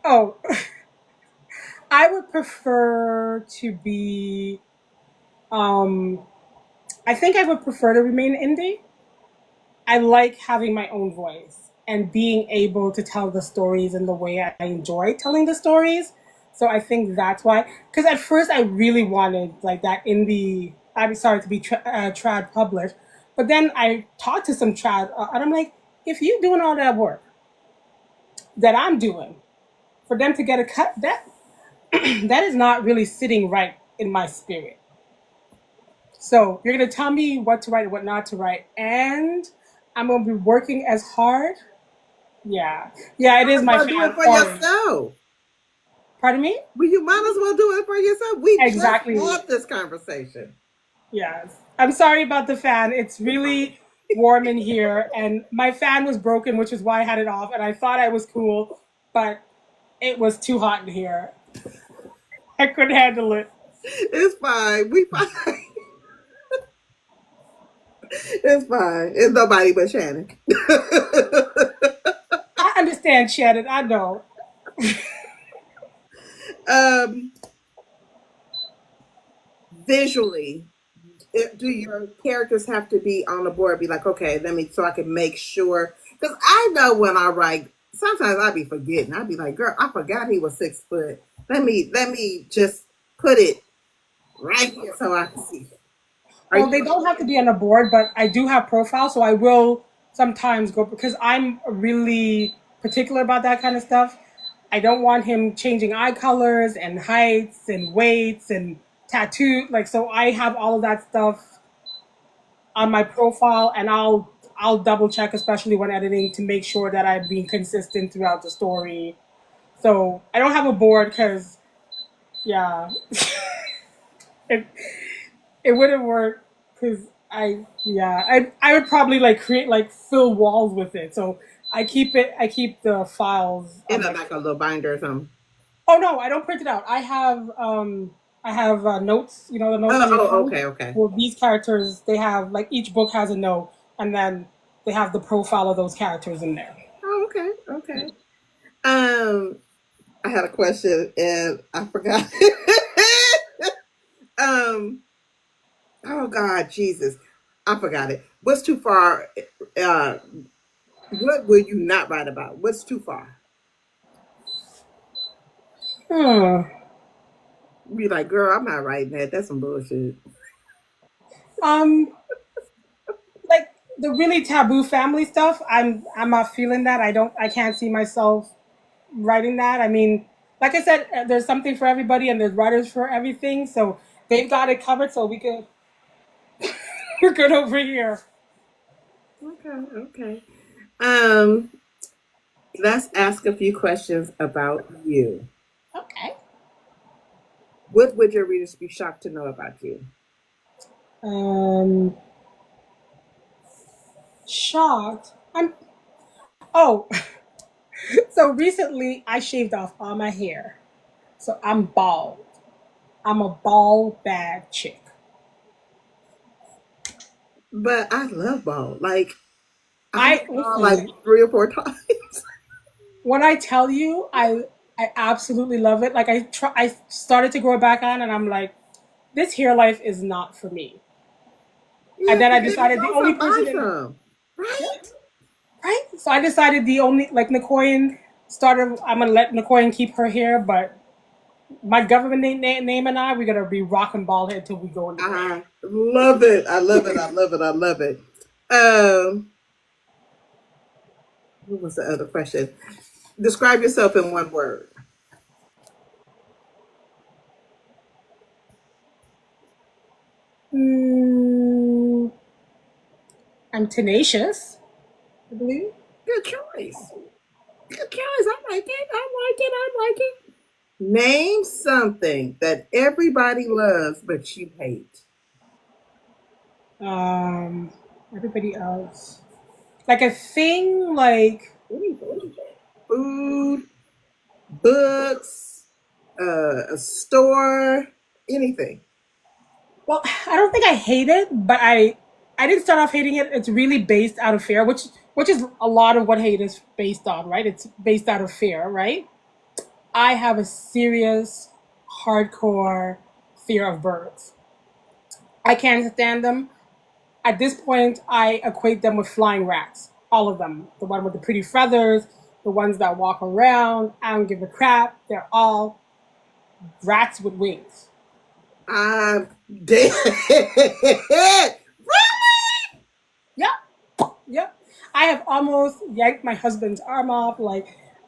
Oh, I would prefer to be. Um, I think I would prefer to remain indie. I like having my own voice and being able to tell the stories in the way I enjoy telling the stories. So I think that's why. Because at first I really wanted like that indie. I'm sorry to be trad published, but then I talked to some trad, and I'm like, if you doing all that work that I'm doing for them to get a cut, that that is not really sitting right in my spirit. So you're gonna tell me what to write and what not to write, and I'm gonna be working as hard. Yeah, yeah, it Might is as my well do it fan. for Sorry. yourself. Pardon me? Well, you might as well do it for yourself. We just Exactly. had this conversation. Yes. I'm sorry about the fan. It's really warm in here, and my fan was broken, which is why I had it off. And I thought I was cool, but it was too hot in here. I couldn't handle it. It's fine. We fine. It's fine. It's nobody but Shannon. I understand, Shannon. I know. um, visually, do your characters have to be on the board? Be like, okay, let me so I can make sure. Because I know when I write, sometimes I be forgetting. I be like, girl, I forgot he was 6 foot. Let me just put it right here so I can see it. Are Well, you? they don't have to be on a board, but I do have profiles, so I will sometimes go because I'm really particular about that kind of stuff. I don't want him changing eye colors and heights and weights and tattoo like so I have all of that stuff on my profile and I'll double check especially when editing to make sure that I'm being consistent throughout the story. So I don't have a board because Yeah. it it wouldn't work because I would probably like create like fill walls with it. So I keep the files In on a, my like a little binder or something. Oh no, I don't print it out. I have notes, you know, the notes on your phone. Okay, okay. Well, these characters, they have like each book has a note, and then they have the profile of those characters in there. Oh, okay, okay. Um, I had a question and I forgot. um, oh God, Jesus, I forgot it. What's too far? Uh, what will you not write about? What's too far? Hmm. Be like, girl, I'm not writing that. That's some bullshit. Um, like the really taboo family stuff, I'm not feeling that. I can't see myself writing that. I mean, like I said, there's something for everybody, and there's writers for everything. So they've got it covered. So we're good over here. Okay, okay. Um, let's ask a few questions about you. Okay. What would your readers be shocked to know about you? Um, shocked. Oh, so recently I shaved off all my hair. So I'm bald. I'm a bald bad chick. But I love ball. Like I I went ball like listen, 3 or 4 times. when I tell you I absolutely love it. Like I started to grow it back on and I'm like, this hair life is not for me. And Yeah, then I but if you decided the want only some, person buy in some. yeah, Right? right? So I decided the only like Niccoyan started I'm gonna let Nickoyan keep her hair, but my government name and I, we're gonna be rocking bald head till we go in the grave. I love it. I love it. I love it. I love it. Um, what was the other question? Describe yourself in one word. Mm, I'm tenacious, I believe. Good choice. Good choice. I like it. I like it. I like it. Name something that everybody loves but you hate. Um, everybody else. Like a thing, like Anything. Food, books, a store, anything. well, I don't think I hate it, but I didn't start off hating it. It's really based out of fear, which is a lot of what hate is based on, right? It's based out of fear, right? I have a serious, hardcore fear of birds. I can't stand them. At this point, I equate them with flying rats. All of them. The one with the pretty feathers, the ones that walk around. I don't give a crap. They're all rats with wings. I'm dead. Yep. Yep. I have almost yanked my husband's arm off,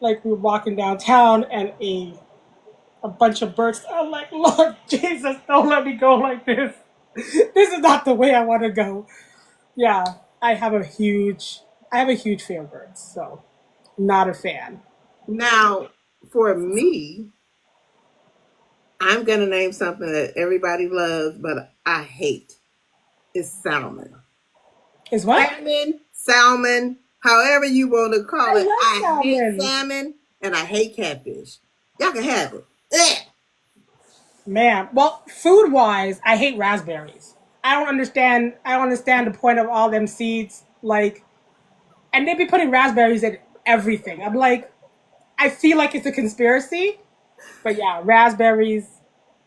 like we were walking downtown and a bunch of birds. I'm like, Lord Jesus, don't let me go like this. This is not the way I want to go. Yeah, I have a huge fear of birds, so not a fan. Now, for me, I'm gonna name something that everybody loves, but I hate. It's salmon. Is what? Salmon, however you want to I call it. love I hate salmon. salmon and I hate catfish. Y'all can have it. Ugh. Man, well, food wise, I hate raspberries. I don't understand the point of all them seeds. Like, and they be putting raspberries in everything. I'm like, I feel like it's a conspiracy. But yeah, raspberries.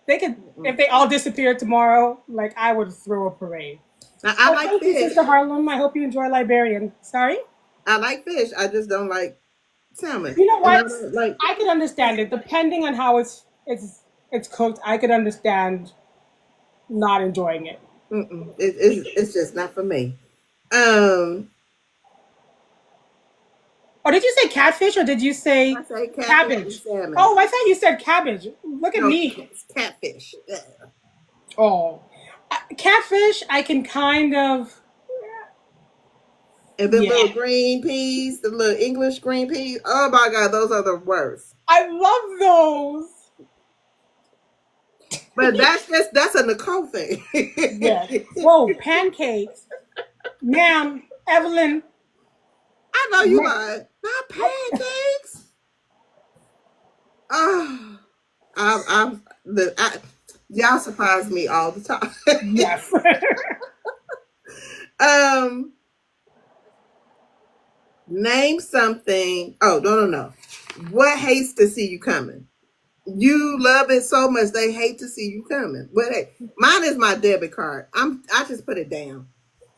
They could if they all disappeared tomorrow. Like I would throw a parade. Now, I Oh, like thank you, fish. Sister Harlem. I hope you enjoy Liberian. Sorry. I like fish. I just don't like salmon. You know And I what? don't like. I could understand it depending on how it's cooked. I could understand not enjoying it. It's just not for me. Um, Oh, did you say catfish or did you I say say catfish and cabbage? salmon. Oh, I thought you said cabbage. Look at No, me. catfish. Ugh. Oh, catfish. I can kind of. And the Yeah, little green peas, the little English green peas. Oh my God, those are the worst. I love those. But that's a Nicole thing. Yes. Whoa, pancakes, ma'am, Evelyn. I know you ma- lying. Not pancakes. Oh, y'all surprise me all the time. Yes. um, Name something. Oh, no. What hates to see you coming? You love it so much they hate to see you coming. But hey, mine is my debit card. I just put it down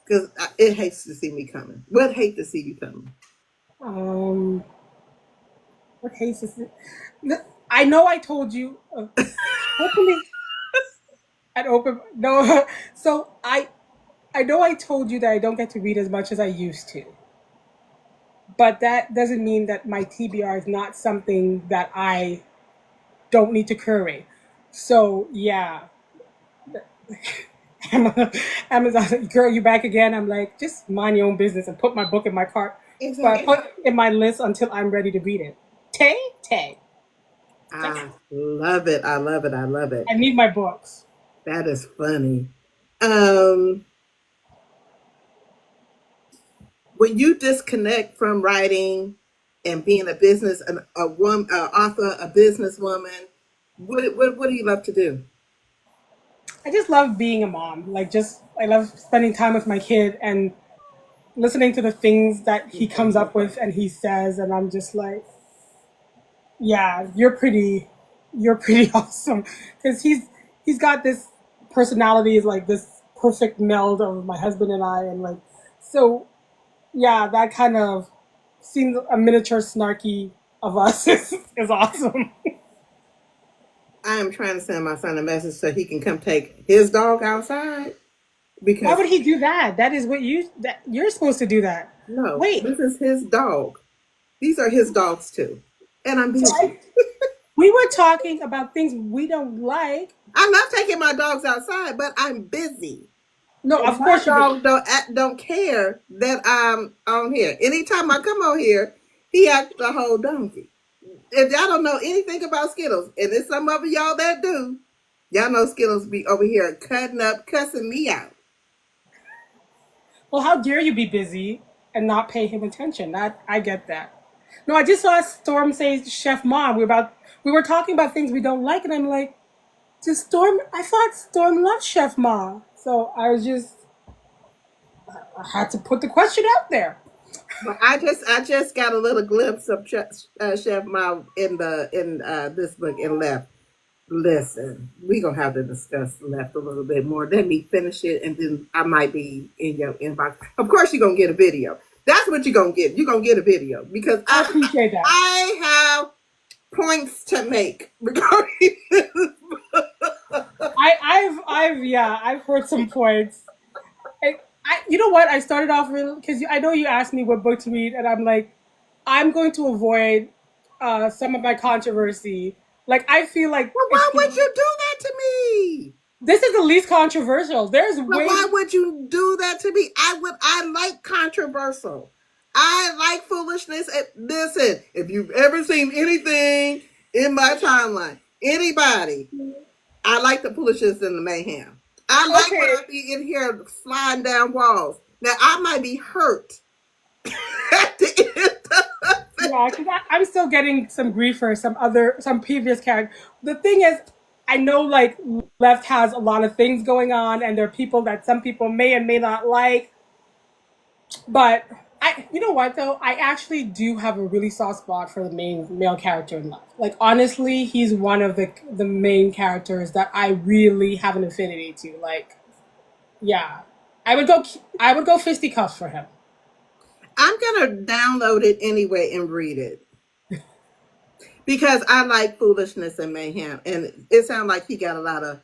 because it hates to see me coming. What hate to see you coming? um, what haste is it? I know I told you. Hopefully, I'd open. No, so I know I told you that I don't get to read as much as I used to, but that doesn't mean that my TBR is not something that I don't need to curate. So yeah, Amazon, girl, you back again? I'm like, just mind your own business and put my book in my cart, but Exactly. put in my list until I'm ready to read it. Tay, Tay. I love it. I love it. I love it. I need my books. That is funny. Um, when you disconnect from writing and being a business, a woman, author, a businesswoman, what do you love to do? I just love being a mom. Like, just I love spending time with my kid and listening to the things that he comes up with and he says, and I'm just like, yeah, you're pretty awesome, because he's got this personality, is like this perfect meld of my husband and I, and like, so yeah, that kind of seems a miniature snarky of us is awesome. I am trying to send my son a message so he can come take his dog outside Why because would he do that? That is what you're supposed to do that. no, Wait, this is his dog. These are his dogs too, and I'm so busy. we were talking about things we don't like. I love taking my dogs outside, but I'm busy. No, And of my course you're. dog don't care that I'm on here. Anytime I come on here, he acts a whole donkey. If y'all don't know anything about Skittles, and there's some of y'all that do, y'all know Skittles be over here cutting up, cussing me out. Well, how dare you be busy and not pay him attention? That I get that. No, I just saw Storm say Chef Mom. We were talking about things we don't like, and I'm like, to Storm. I thought Storm loved Chef Ma, so I had to put the question out there. But I just got a little glimpse of Chef Mao in this book and left. Listen, we gonna have to discuss left a little bit more. Let me finish it, and then I might be in your inbox. Of course, you're gonna get a video. That's what you're gonna get. You're gonna get a video because I appreciate that. I have points to make regarding this. I've heard some points. You know what? I started off because I know you asked me what book to read, and I'm like, I'm going to avoid some of my controversy. Like, I feel like Well, why would you do that to me? this is the least controversial. There's But way. why would you do that to me? I like controversial. I like foolishness. Listen, if you've ever seen anything in my timeline, anybody, I like the foolishness and the mayhem. I like when Okay. I be in here flying down walls. Now I might be hurt at the end of it. Yeah, because I'm still getting some grief for some previous character. The thing is, I know like left has a lot of things going on, and there are people that some people may and may not like. But you know what though, I actually do have a really soft spot for the main male character in left. Like honestly, he's one of the main characters that I really have an affinity to. Like, yeah, I would go fisticuffs for him. I'm gonna download it anyway and read it because I like foolishness and mayhem, and it sounds like he got a lot of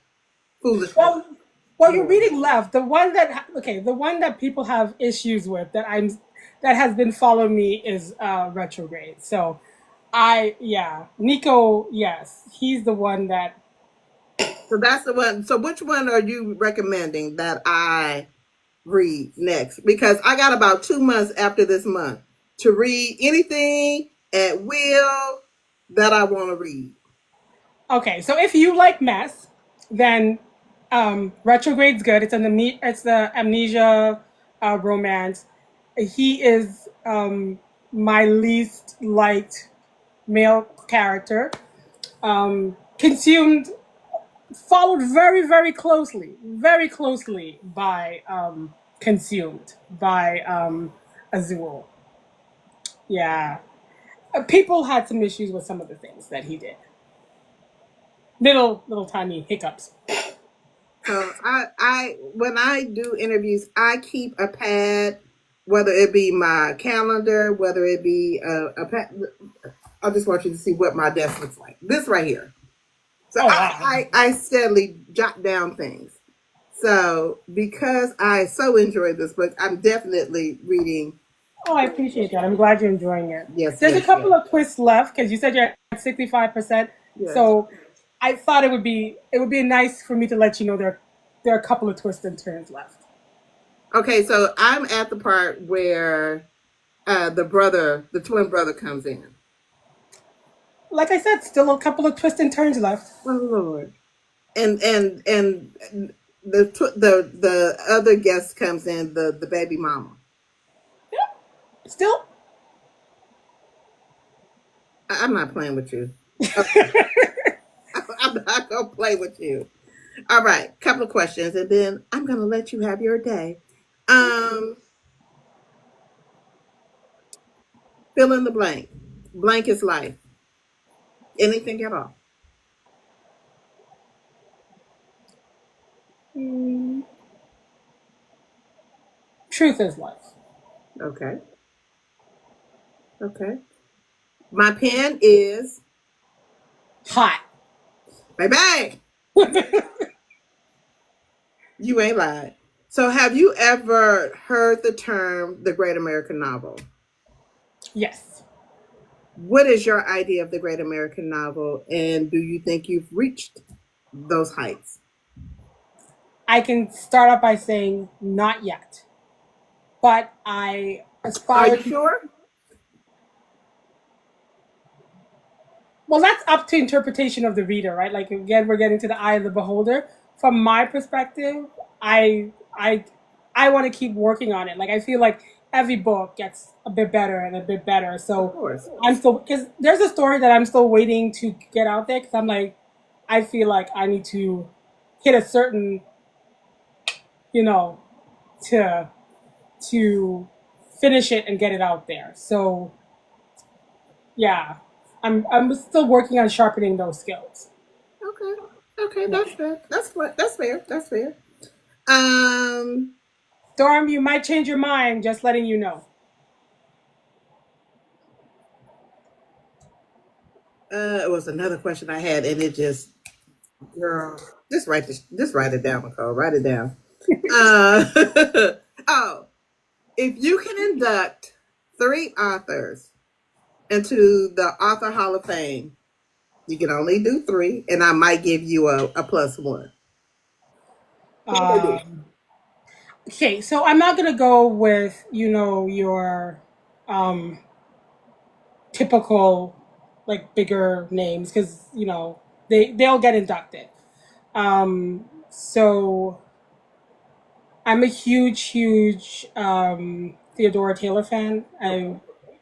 foolishness. Well, you're reading left. The one that people have issues with that has been following me is retrograde. So, Nico, yes, he's the one that. So that's the one. So which one are you recommending that I read next? Because I got about 2 months after this month to read anything at will that I want to read. Okay, so if you like mess, Then Retrograde's good. It's the amnesia romance. He is my least liked male character. Consumed, followed very closely by Consumed by Azul. Yeah, people had some issues with some of the things that he did. Little tiny hiccups. So I when I do interviews, I keep a pad, whether it be my calendar, whether it be a pad. I just want you to see what my desk looks like. This right here. So Oh wow. I steadily jot down things. So because I so enjoyed this book, I'm definitely reading. Oh, I appreciate that. I'm glad you're enjoying it. Yes, There's a yes, yes, couple of twists left because you said you're at 65%. yes. So I thought it would be nice for me to let you know there are a couple of twists and turns left. Okay, so I'm at the part where the twin brother comes in. Like I said, still a couple of twists and turns left. Oh Lord. And the other guest comes in, the baby mama. Yeah. Still. I'm not playing with you. Okay. I'm not gonna play with you. All right, couple of questions, and then I'm gonna let you have your day. Um, Fill in the blank. Blank is life. Anything at all. Mm, truth is life. Okay. Okay. My pen is Hot. baby. You ain't lied. So, have you ever heard the term the Great American Novel? Yes. What is your idea of the Great American Novel, and do you think you've reached those heights? I can start off by saying not yet, but I Are aspire you to. sure? Well, that's up to interpretation of the reader, right? Like again, we're getting to the eye of the beholder. From my perspective, I I I want to keep working on it. Like I feel like every book gets a bit better and a bit better. Of So course. I'm still, because there's a story that I'm still waiting to get out there because I'm like, I feel like I need to hit a certain, you know, to to finish it and get it out there. So yeah, I'm still working on sharpening those skills. Okay. Okay, Yeah. that's fair. That's fair. That's fair. Um, Storm, you might change your mind, just letting you know. it was another question I had, and it just, girl, just write it down, Nicole. Write it down. Uh, oh, if you can induct three authors into the Author Hall of Fame, you can only do three, and I might give you a plus one. Who would it be? Um, okay, so I'm not gonna go with your um, typical like bigger names because they'll get inducted. So I'm a huge Theodora Taylor fan.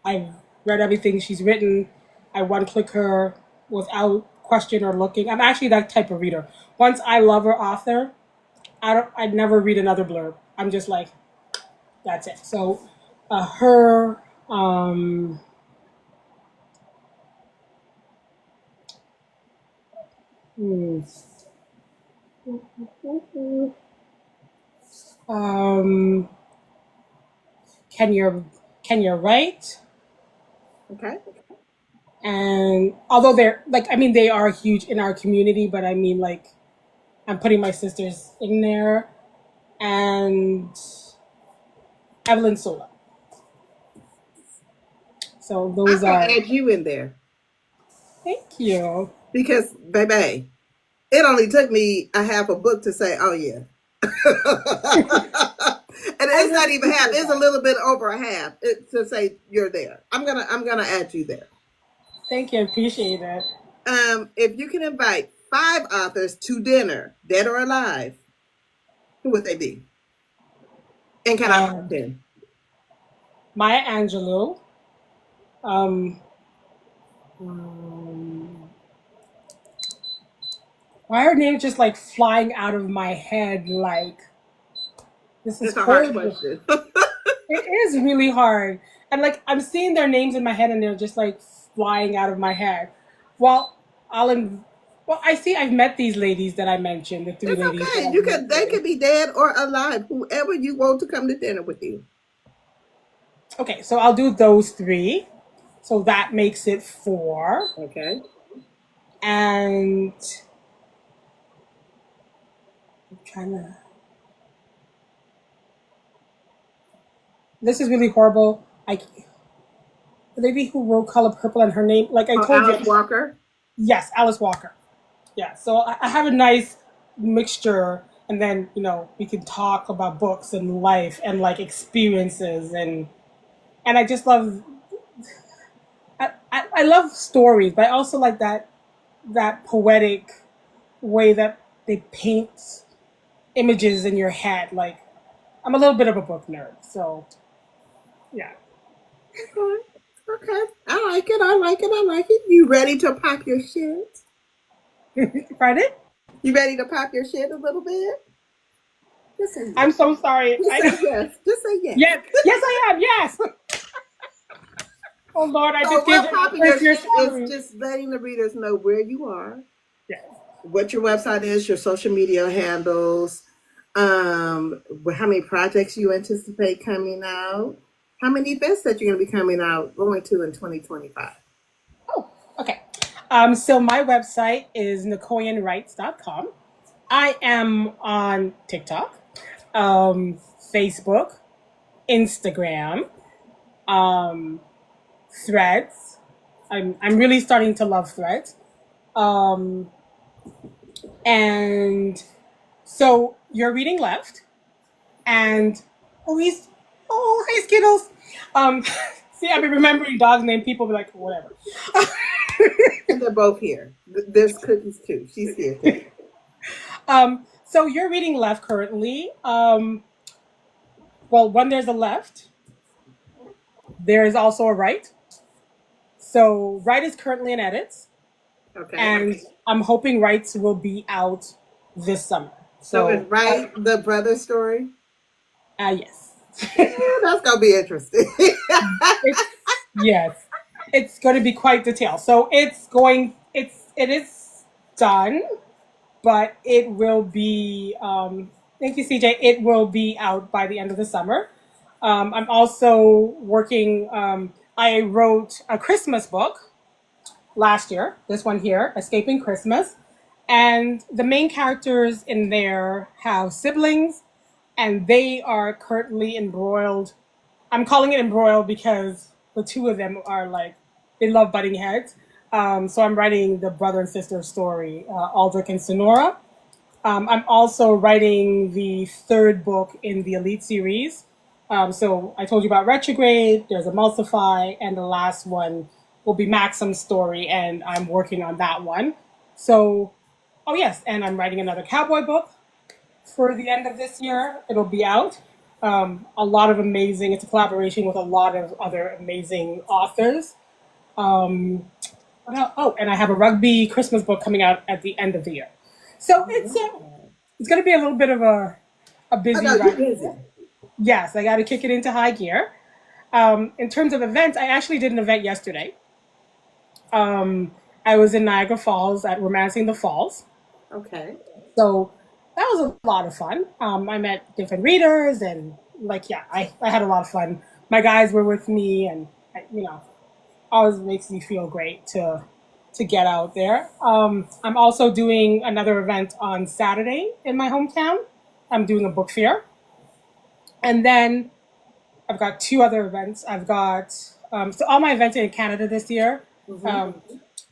I've read everything she's written. I one click her without question or looking. I'm actually that type of reader. Once I love her author, I'd never read another blurb. I'm just like, that's it. So her hmm, um can you write? Okay. And although they're like, I mean, they are huge in our community, but I mean, like, I'm putting my sisters in there, and Evelyn Sola. So I'm those gonna are. add you in there Thank you. because, baby, it only took me a half a book to say, "Oh yeah," and I it's not really even half; appreciate it's a that. little bit over a half to say you're there. I'm gonna add you there. Thank you. I appreciate it. If you can invite 5 authors to dinner, dead or alive, who would they be? And can I pop Um, in? Maya Angelou. Um, um, why are names just like flying out of my head? Like, this is It's a hard horrible. question. It is really hard. And like, I'm seeing their names in my head and they're just like flying out of my head. Well, I'll, well, I see I've met these ladies that I mentioned, the three It's ladies that okay. I They mentioned. could be dead or alive, whoever you want to come to dinner with you. Okay, so I'll do those three. So that makes it four. Okay. And I'm trying to. This is really horrible. The lady who wrote Color Purple and her name, like I Oh, told you, Alice Walker. yes, Alice Walker. Yeah, so I have a nice mixture, and then we can talk about books and life and like experiences, and I just love I love stories, but I also like that poetic way that they paint images in your head. Like I'm a little bit of a book nerd, so yeah. Okay. Okay. I like it. I like it. I like it. You ready to pop your shit? Pardon? You ready to pop your shit a little bit? Just say I'm yes. so sorry. Just say yes. Just say yes. Yes, yes, I am. Yes. Oh Lord, I So just gave what her my popping your first year shit is salary. just letting the readers know where you are, Yes. what your website is, your social media handles, how many projects you anticipate coming out, how many events that you're going to be coming out going to in 2025. Oh, okay. So my website is niccoyanwrites.com. I am on TikTok, Facebook, Instagram, um, Threads. I'm really starting to love Threads. Um, and so you're reading left, and oh he's hi Skittles. Um, see, I've been remembering dogs named people, be like whatever. And they're both here. There's Cookies too. She's here too. So you're reading left currently. Well, when there's a left, there is also a right. So right is currently in edits, Okay. and I'm hoping rights will be out this summer. So is So right the brother story? yes, That's gonna be interesting. it's yes, it's going to be quite detailed. So it is done, but it will be. Thank you, CJ. It will be out by the end of the summer. I'm also working. I wrote a Christmas book last year. This one here, Escaping Christmas, and the main characters in there have siblings, and they are currently embroiled. I'm calling it embroiled because the two of them are like they love butting heads. So I'm writing the brother and sister story, Aldrich and Sonora. I'm also writing the third book in the Elite series. So I told you about Retrograde, there's Emulsify, and the last one will be Maxim's story, and I'm working on that one. So, oh yes, and I'm writing another cowboy book for the end of this year. It'll be out. A lot of amazing, it's a collaboration with a lot of other amazing authors. What else? Oh, and I have a rugby Christmas book coming out at the end of the year. So it's going to be a little bit of a I busy know you're ride. busy. Yes, I got to kick it into high gear. In terms of events, I actually did an event yesterday. I was in Niagara Falls at Romancing the Falls. Okay. So that was a lot of fun. I met different readers and like, yeah, I had a lot of fun. My guys were with me and, always makes me feel great to get out there. I'm also doing another event on Saturday in my hometown. I'm doing a book fair. And then I've got two other events. I've got, so all my events are in Canada this year Mm-hmm.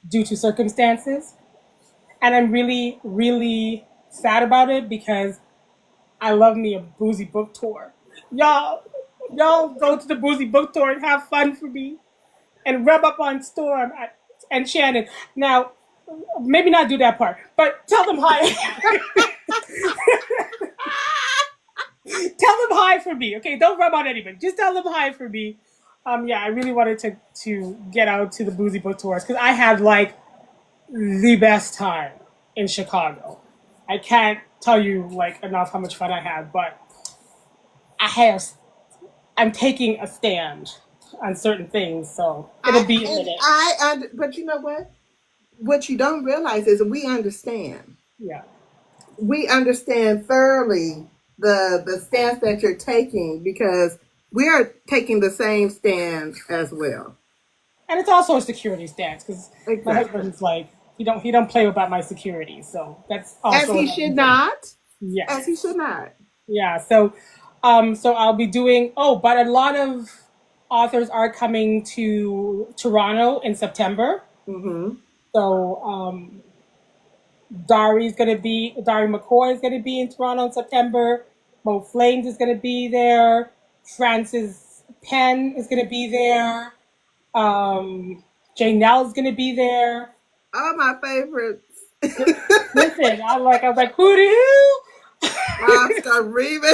due to circumstances. And I'm really, really sad about it because I love me a boozy book tour. Y'all, y'all go to the boozy book tour and have fun for me and rub up on Storm and Shannon. Now, maybe not do that part, but tell them hi. Tell them hi for me, okay? Don't rub on anybody. Just tell them hi for me. Yeah, I really wanted to get out to the Boozy Book Tours because I had like the best time in Chicago. I can't tell you like enough how much fun I had, but I have I'm taking a stand on certain things, so it'll be a minute. But you know what? What you don't realize is we understand. Yeah. We understand thoroughly the stance that you're taking because we are taking the same stance as well. And it's also a security stance because my Exactly. husband's like he don't play about my security, so that's As also he another should thing. not. As he Yes, should not. yeah. So I'll be doing. Oh, but a lot of authors are coming to Toronto in September. Mm-hmm. So Dari McCoy is gonna be in Toronto in September. Mo Flames is gonna be there. Francis Penn is gonna be there. Jane Nell is gonna be there. All my favorites. Listen, I was like, who do you? Oscar Reeves.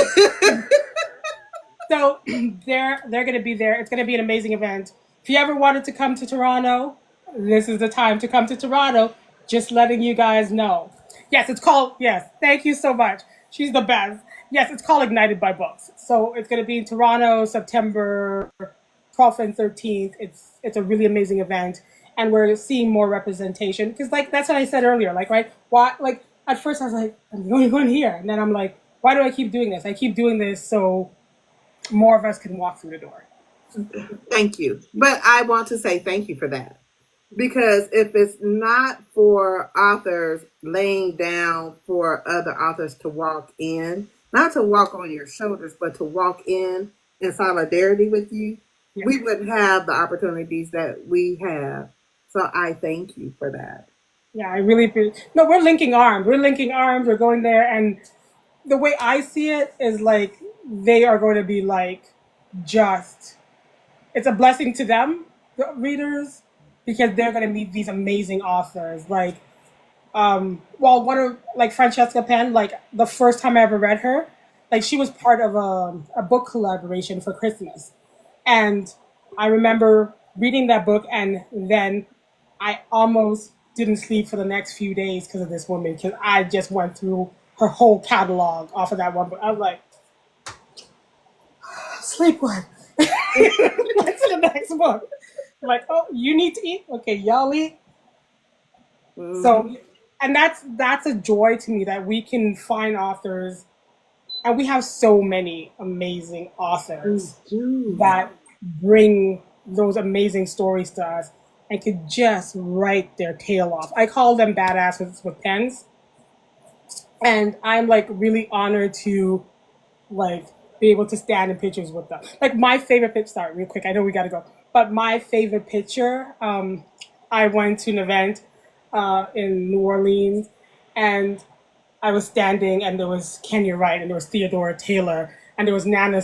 So they're gonna be there. It's gonna be an amazing event. If you ever wanted to come to Toronto, this is the time to come to Toronto. Just letting you guys know. Yes, it's called. Yes, thank you so much. She's the best. Yes, it's called Ignited by Books. So it's gonna be in Toronto, September 12th and 13th. It's a really amazing event, and we're seeing more representation because like that's what I said earlier. Like right, why like at first I was like I'm the only one here, and then I'm like, why do I keep doing this? I keep doing this so more of us can walk through the door. Thank you. But I want to say thank you for that. Because if it's not for authors laying down for other authors to walk in, not to walk on your shoulders, but to walk in solidarity with you, Yeah, we wouldn't have the opportunities that we have. So I thank you for that. yeah, I really no. We're linking arms. We're linking arms. We're going there, and the way I see it is like they are going to be like just. It's a blessing to them, the readers, because they're going to meet these amazing authors. Like, well, one of like Francesca Penn. Like the first time I ever read her, like she was part of a book collaboration for Christmas, and I remember reading that book, and then I almost didn't sleep for the next few days because of this woman. Because I just went through her whole catalog off of that one book. I was like, sleep one. What's in the next book? I'm like, oh, you need to eat. Okay, y'all eat. Hmm. So, and that's a joy to me that we can find authors, and we have so many amazing We authors do. that bring those amazing stories to us and could just write their tail off. I call them badasses with pens, and I'm like really honored to like be able to stand in pictures with them. Like my favorite pitch. Sorry, real quick. I know we gotta go, but my favorite picture. I went to an event in New Orleans, and I was standing, and there was Kenya Wright, and there was Theodora Taylor, and there was Nana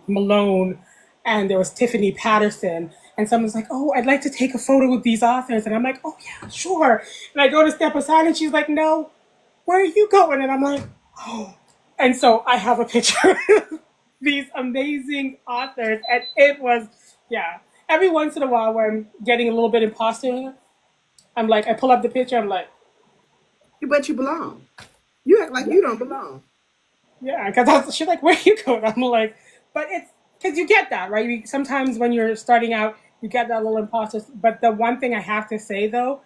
Malone, and there was Tiffany Patterson. And someone's like, "Oh, I'd like to take a photo with these authors," and I'm like, "Oh yeah, sure." And I go to step aside, and she's like, "No, where are you going?" And I'm like, "Oh." And so I have a picture of these amazing authors, and it was, yeah. Every once in a while, when I'm getting a little bit imposter, I'm like, I pull up the picture, I'm like, But you belong. You act like yeah, you don't belong. yeah, because she's like, where are you going? I'm like, but it's because you get that, right? Sometimes when you're starting out, you get that little imposter. But the one thing I have to say though,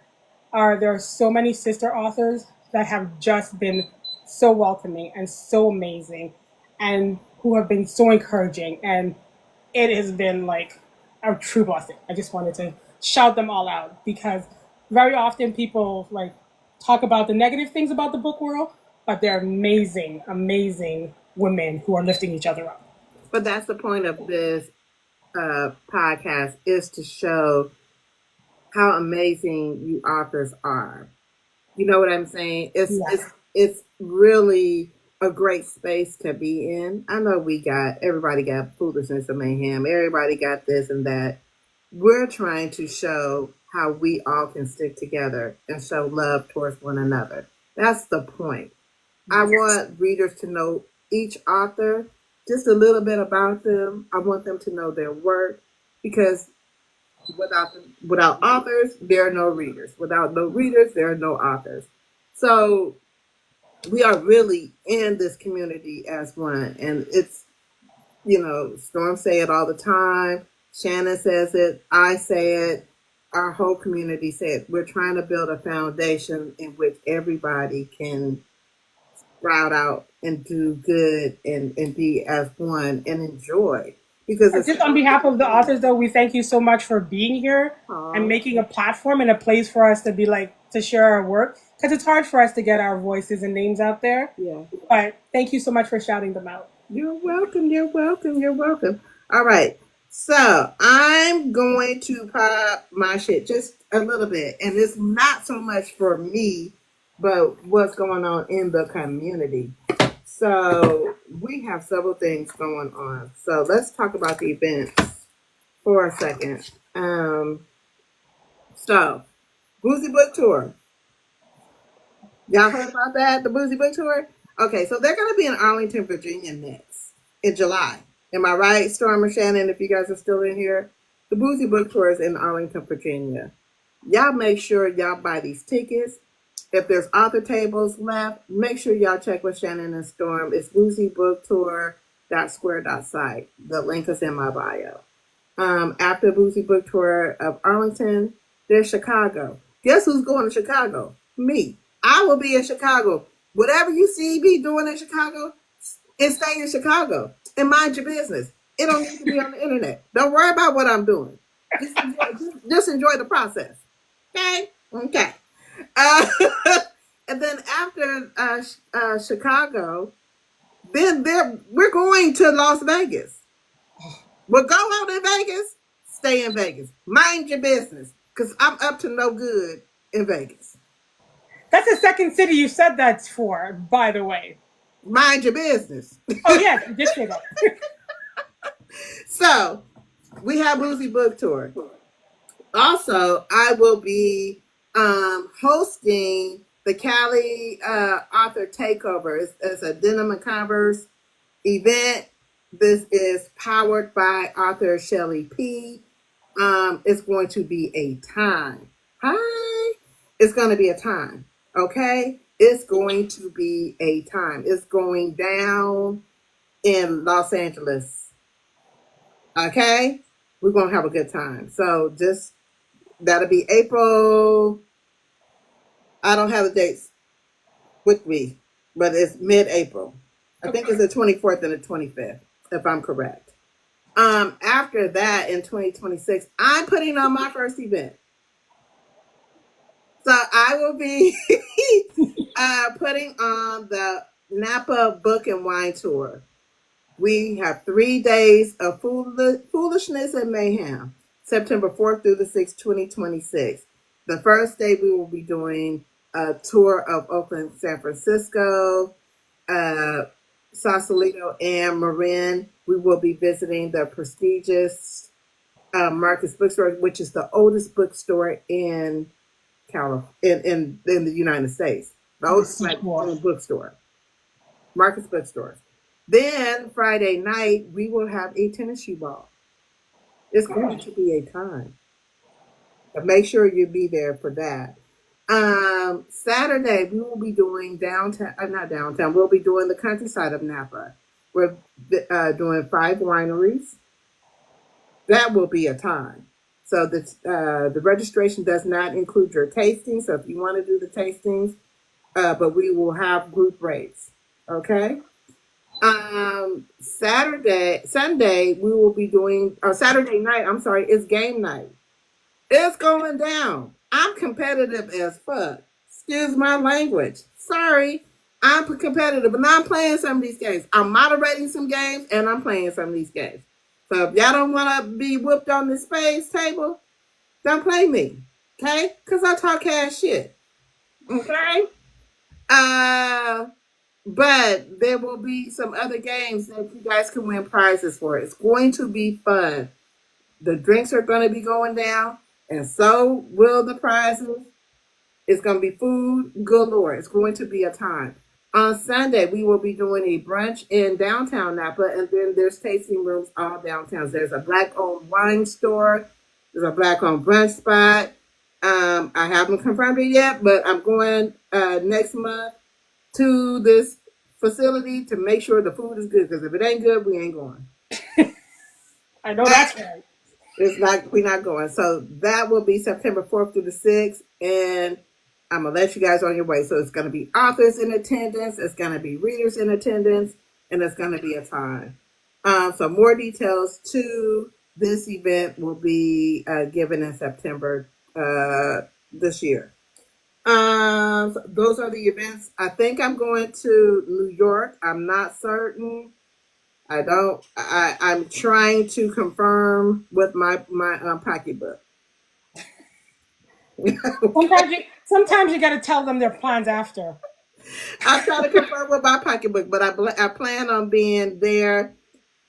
are there are so many sister authors that have just been so welcoming and so amazing, and who have been so encouraging, and it has been like a true blessing. I just wanted to shout them all out because very often people like talk about the negative things about the book world, but they're amazing, amazing women who are lifting each other up. But that's the point of this podcast is to show how amazing you authors are. You know what I'm saying? It's Yeah. it's it's really a great space to be in. I know we got everybody got foolishness and mayhem. Everybody got this and that. We're trying to show how we all can stick together and show love towards one another. That's the point. I want readers to know each author, just a little bit about them. I want them to know their work because without authors, there are no readers. Without no readers, there are no authors. So we are really in this community as one, and it's, Storm say it all the time. Shannon says it. I say it. Our whole community says it. We're trying to build a foundation in which everybody can sprout out and do good and be as one and enjoy. Because it's Just on behalf of the authors, though, we thank you so much for being here and making a platform and a place for us to be like to share our work because it's hard for us to get our voices and names out there. Yeah. But thank you so much for shouting them out. You're welcome. You're welcome. You're welcome. All right. So I'm going to pop my shit just a little bit. And it's not so much for me, but what's going on in the community. So we have several things going on. So let's talk about the events for a second. So Boozy Book Tour. Y'all heard about that? The Boozy Book Tour? Okay, so they're going to be in Arlington, Virginia next in July. Am I right, Storm and Shannon, if you guys are still in here? The Boozy Book Tour is in Arlington, Virginia. Y'all make sure y'all buy these tickets. If there's author tables left, make sure y'all check with Shannon and Storm. It's boozybooktour.square.site. The link is in my bio. After Boozy Book Tour of Arlington, there's Chicago. Guess who's going to Chicago? Me. I will be in Chicago. Whatever you see me doing in Chicago, and stay in Chicago and mind your business. It don't need to be on the internet. Don't worry about what I'm doing. Just enjoy the process. Okay? Okay. And then after Chicago, then we're going to Las Vegas. We'll go out in Vegas, stay in Vegas. Mind your business, because I'm up to no good in Vegas. That's the second city you said that's for, by the way. Mind your business. Oh, yes, you did say that. So, we have Boozy Book Tour. Also, I will be hosting the Cali Author Takeover. It's a Denim and Converse event. This is powered by author Shelley P. It's going to be a time. Hi. It's going to be a time. Okay? It's going to be a time. It's going down in Los Angeles. Okay? We're going to have a good time. So just, that'll be April. I don't have the dates with me, but it's mid-April. I think it's the 24th and the 25th, if I'm correct. After that, in 2026, I'm putting on my first event. So I will be putting on the Napa Book and Wine Tour. We have 3 days of foolishness and mayhem, September 4th through the 6th, 2026. The first day we will be doing a tour of Oakland, San Francisco, Sausalito, and Marin. We will be visiting the prestigious Marcus Bookstore, which is the oldest bookstore in in the United States. The oldest bookstore. Marcus Bookstores. Then Friday night, we will have a tennis shoe ball. It's going to be a time. But make sure you be there for that. Saturday, we will be doing not downtown, we'll be doing the countryside of Napa. We're doing 5 wineries. That will be a time. So the registration does not include your tasting. So if you want to do the tastings, but we will have group rates. Okay. Sunday, we will be doing, Saturday night, I'm sorry, it's game night. It's going down. I'm competitive as fuck. Excuse my language. Sorry. I'm competitive, but now I'm playing some of these games. I'm moderating some games, and I'm playing some of these games. So if y'all don't want to be whooped on the space table, don't play me. Okay? Because I talk cash shit. Okay? But there will be some other games that you guys can win prizes for. It's going to be fun. The drinks are going to be going down. And so will the prizes. It's going to be food galore. It's going to be a time. On Sunday, we will be doing a brunch in downtown Napa, and then there's tasting rooms all downtown. There's a black-owned wine store. There's a black-owned brunch spot. I haven't confirmed it yet, but I'm going next month to this facility to make sure the food is good. Because if it ain't good, we ain't going. I know that's right. It's not, we're not going. So that will be September 4th through the 6th, and I'm gonna let you guys on your way. So it's gonna be authors in attendance, it's gonna be readers in attendance, and it's gonna be a time. So more details to this event will be given in September this year. So those are the events. I think I'm going to New York. I'm not certain. I don't. I'm trying to confirm with my pocketbook. Sometimes you got to tell them their plans after. I'm trying to confirm with my pocketbook, but I plan on being there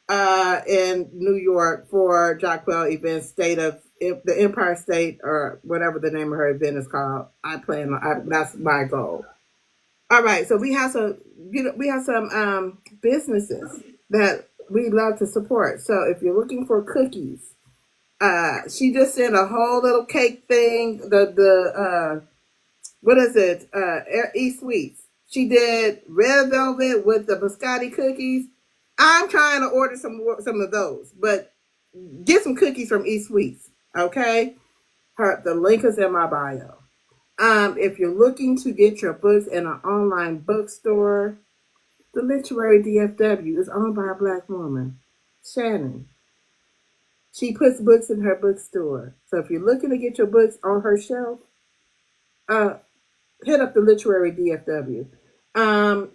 in New York for Jacquel event, state of the Empire State, or whatever the name of her event is called. That's my goal. All right, so we have some, we have some businesses that we love to support. So if you're looking for cookies, she just sent a whole little cake thing. The what is it? E Sweets. She did red velvet with the biscotti cookies. I'm trying to order some of those, but get some cookies from E Sweets, okay? The link is in my bio. If you're looking to get your books in an online bookstore, the Literary DFW is owned by a Black woman, Shannon. She puts books in her bookstore. So if you're looking to get your books on her shelf, hit up the Literary DFW.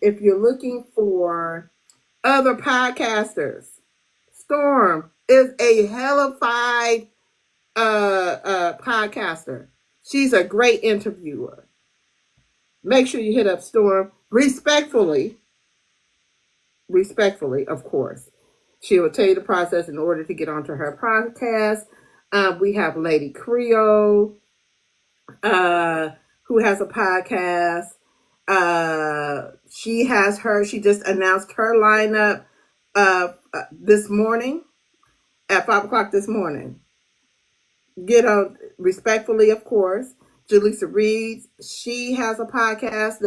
If you're looking for other podcasters, Storm is a hellified podcaster. She's a great interviewer. Make sure you hit up Storm respectfully, of course. She will tell you the process in order to get onto her podcast. We have Lady Creole, who has a podcast. She just announced her lineup this morning at 5 o'clock this morning. Get on respectfully, of course. Jaleesa Reeds, she has a podcast.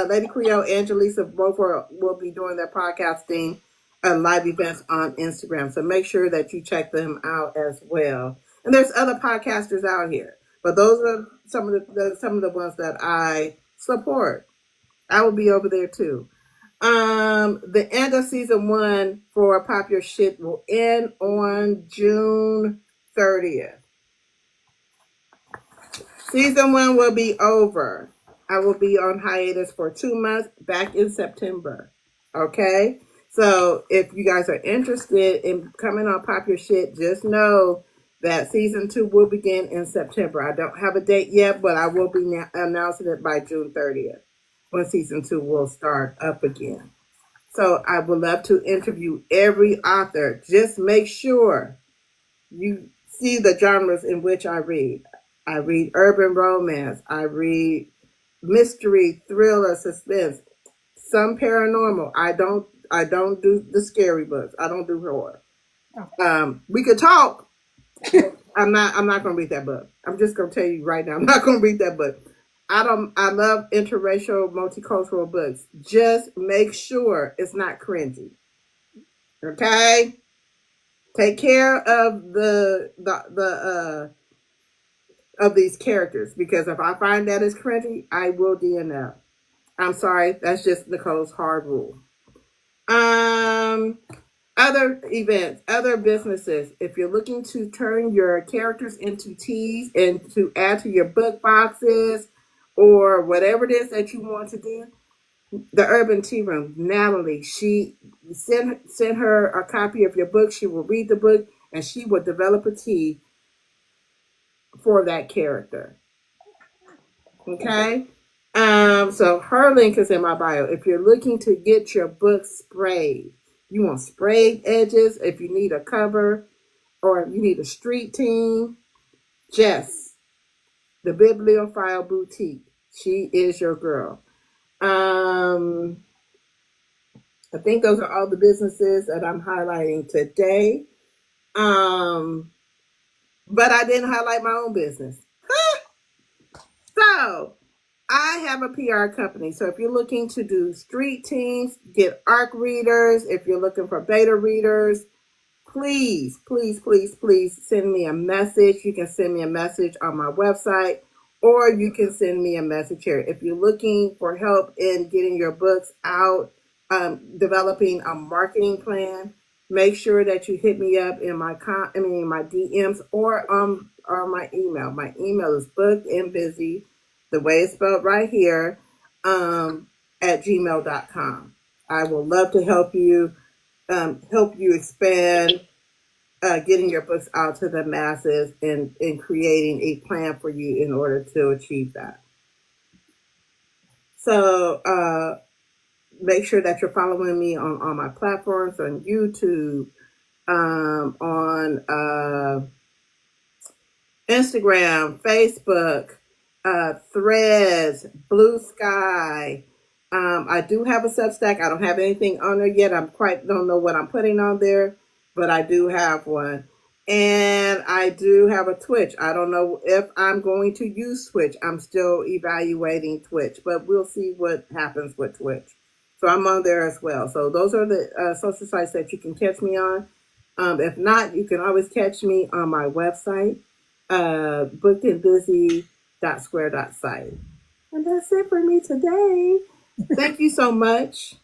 Lady Creole and Jaleesa both will be doing their podcasting live events on Instagram. So make sure that you check them out as well. And there's other podcasters out here, but those are some of the ones that I support. I will be over there too. The end of season 1 for Pop Your Shit will end on June 30th. Season 1 will be over. I will be on hiatus for 2 months, back in September. Okay? So if you guys are interested in coming on Pop Your Shit, just know that season 2 will begin in September. I don't have a date yet, but I will be announcing it by June 30th when season 2 will start up again. So I would love to interview every author. Just make sure you see the genres in which I read. I read urban romance. I read mystery, thriller, suspense, some paranormal. I don't do the scary books. I don't do horror. We could talk. I'm not going to read that book. I'm just going to tell you right now, I'm not going to read that book. I love interracial, multicultural books. Just make sure it's not cringy. Okay? Take care of of these characters, because if I find that it's cringy, I will DNF. I'm sorry, that's just Nicole's hard rule. Other events, other businesses. If you're looking to turn your characters into teas and to add to your book boxes or whatever it is that you want to do, the Urban Tea Room, Natalie, she send her a copy of your book. She will read the book and she will develop a tea for that character. Okay? So her link is in my bio. If you're looking to get your book sprayed, you want sprayed edges, if you need a cover or you need a street team, Jess, the Bibliophile Boutique. She is your girl. I think those are all the businesses that I'm highlighting today. Um, but I didn't highlight my own business. So I have a PR company. So if you're looking to do street teams, get ARC readers, if you're looking for beta readers, please, please, please, please send me a message. You can send me a message on my website, or you can send me a message here. If you're looking for help in getting your books out, developing a marketing plan, make sure that you hit me up in my DMs or my email. My email is bookedandbusy, the way it's spelled right here, at gmail.com. I will love to help you expand getting your books out to the masses and creating a plan for you in order to achieve that. So make sure that you're following me on my platforms on YouTube, on Instagram, Facebook, Threads, Blue Sky. I do have a Substack. I don't have anything on there yet. Don't know what I'm putting on there, but I do have one. And I do have a Twitch. I don't know if I'm going to use Twitch. I'm still evaluating Twitch, but we'll see what happens with Twitch. So I'm on there as well. So those are the social sites that you can catch me on. If not, you can always catch me on my website, bookedandbusy.square.site. And that's it for me today. Thank you so much.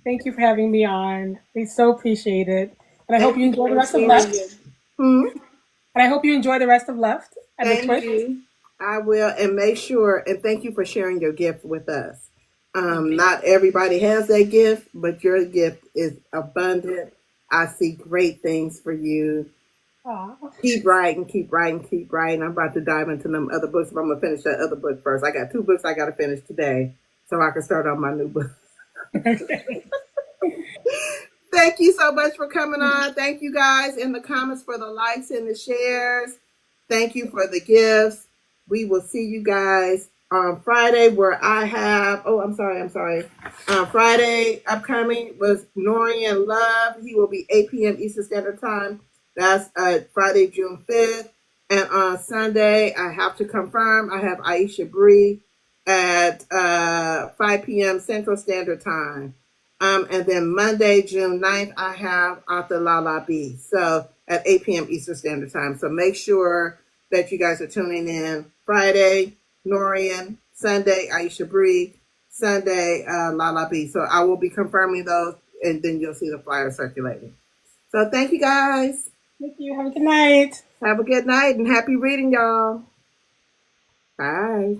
Thank you for having me on. We so appreciate it. And I hope you enjoy the rest of Left. And I hope you enjoy the rest of Left and the Twitch. You. I will. And make sure, and thank you for sharing your gift with us. Not everybody has that gift, but your gift is abundant. I see great things for you. Aww. Keep writing, keep writing, keep writing. I'm about to dive into them other books, but I'm going to finish that other book first. I got 2 books I got to finish today so I can start on my new book. Thank you so much for coming on. Thank you guys in the comments for the likes and the shares. Thank you for the gifts. We will see you guys on Friday where I have, I'm sorry. Friday upcoming was Niccoyan Love. He will be 8 p.m. Eastern Standard Time. That's Friday, June 5th. And on Sunday, I have to confirm, I have Aisha Bree at 5 p.m. Central Standard Time. And then Monday, June 9th, I have author Lala B. So at 8 p.m. Eastern Standard Time. So make sure that you guys are tuning in. Friday, Niccoyan. Sunday, Aisha Bree. Sunday, Lala B. So I will be confirming those, and then you'll see the flyer circulating. So thank you guys. Thank you. Have a good night. Have a good night and happy reading, y'all. Bye.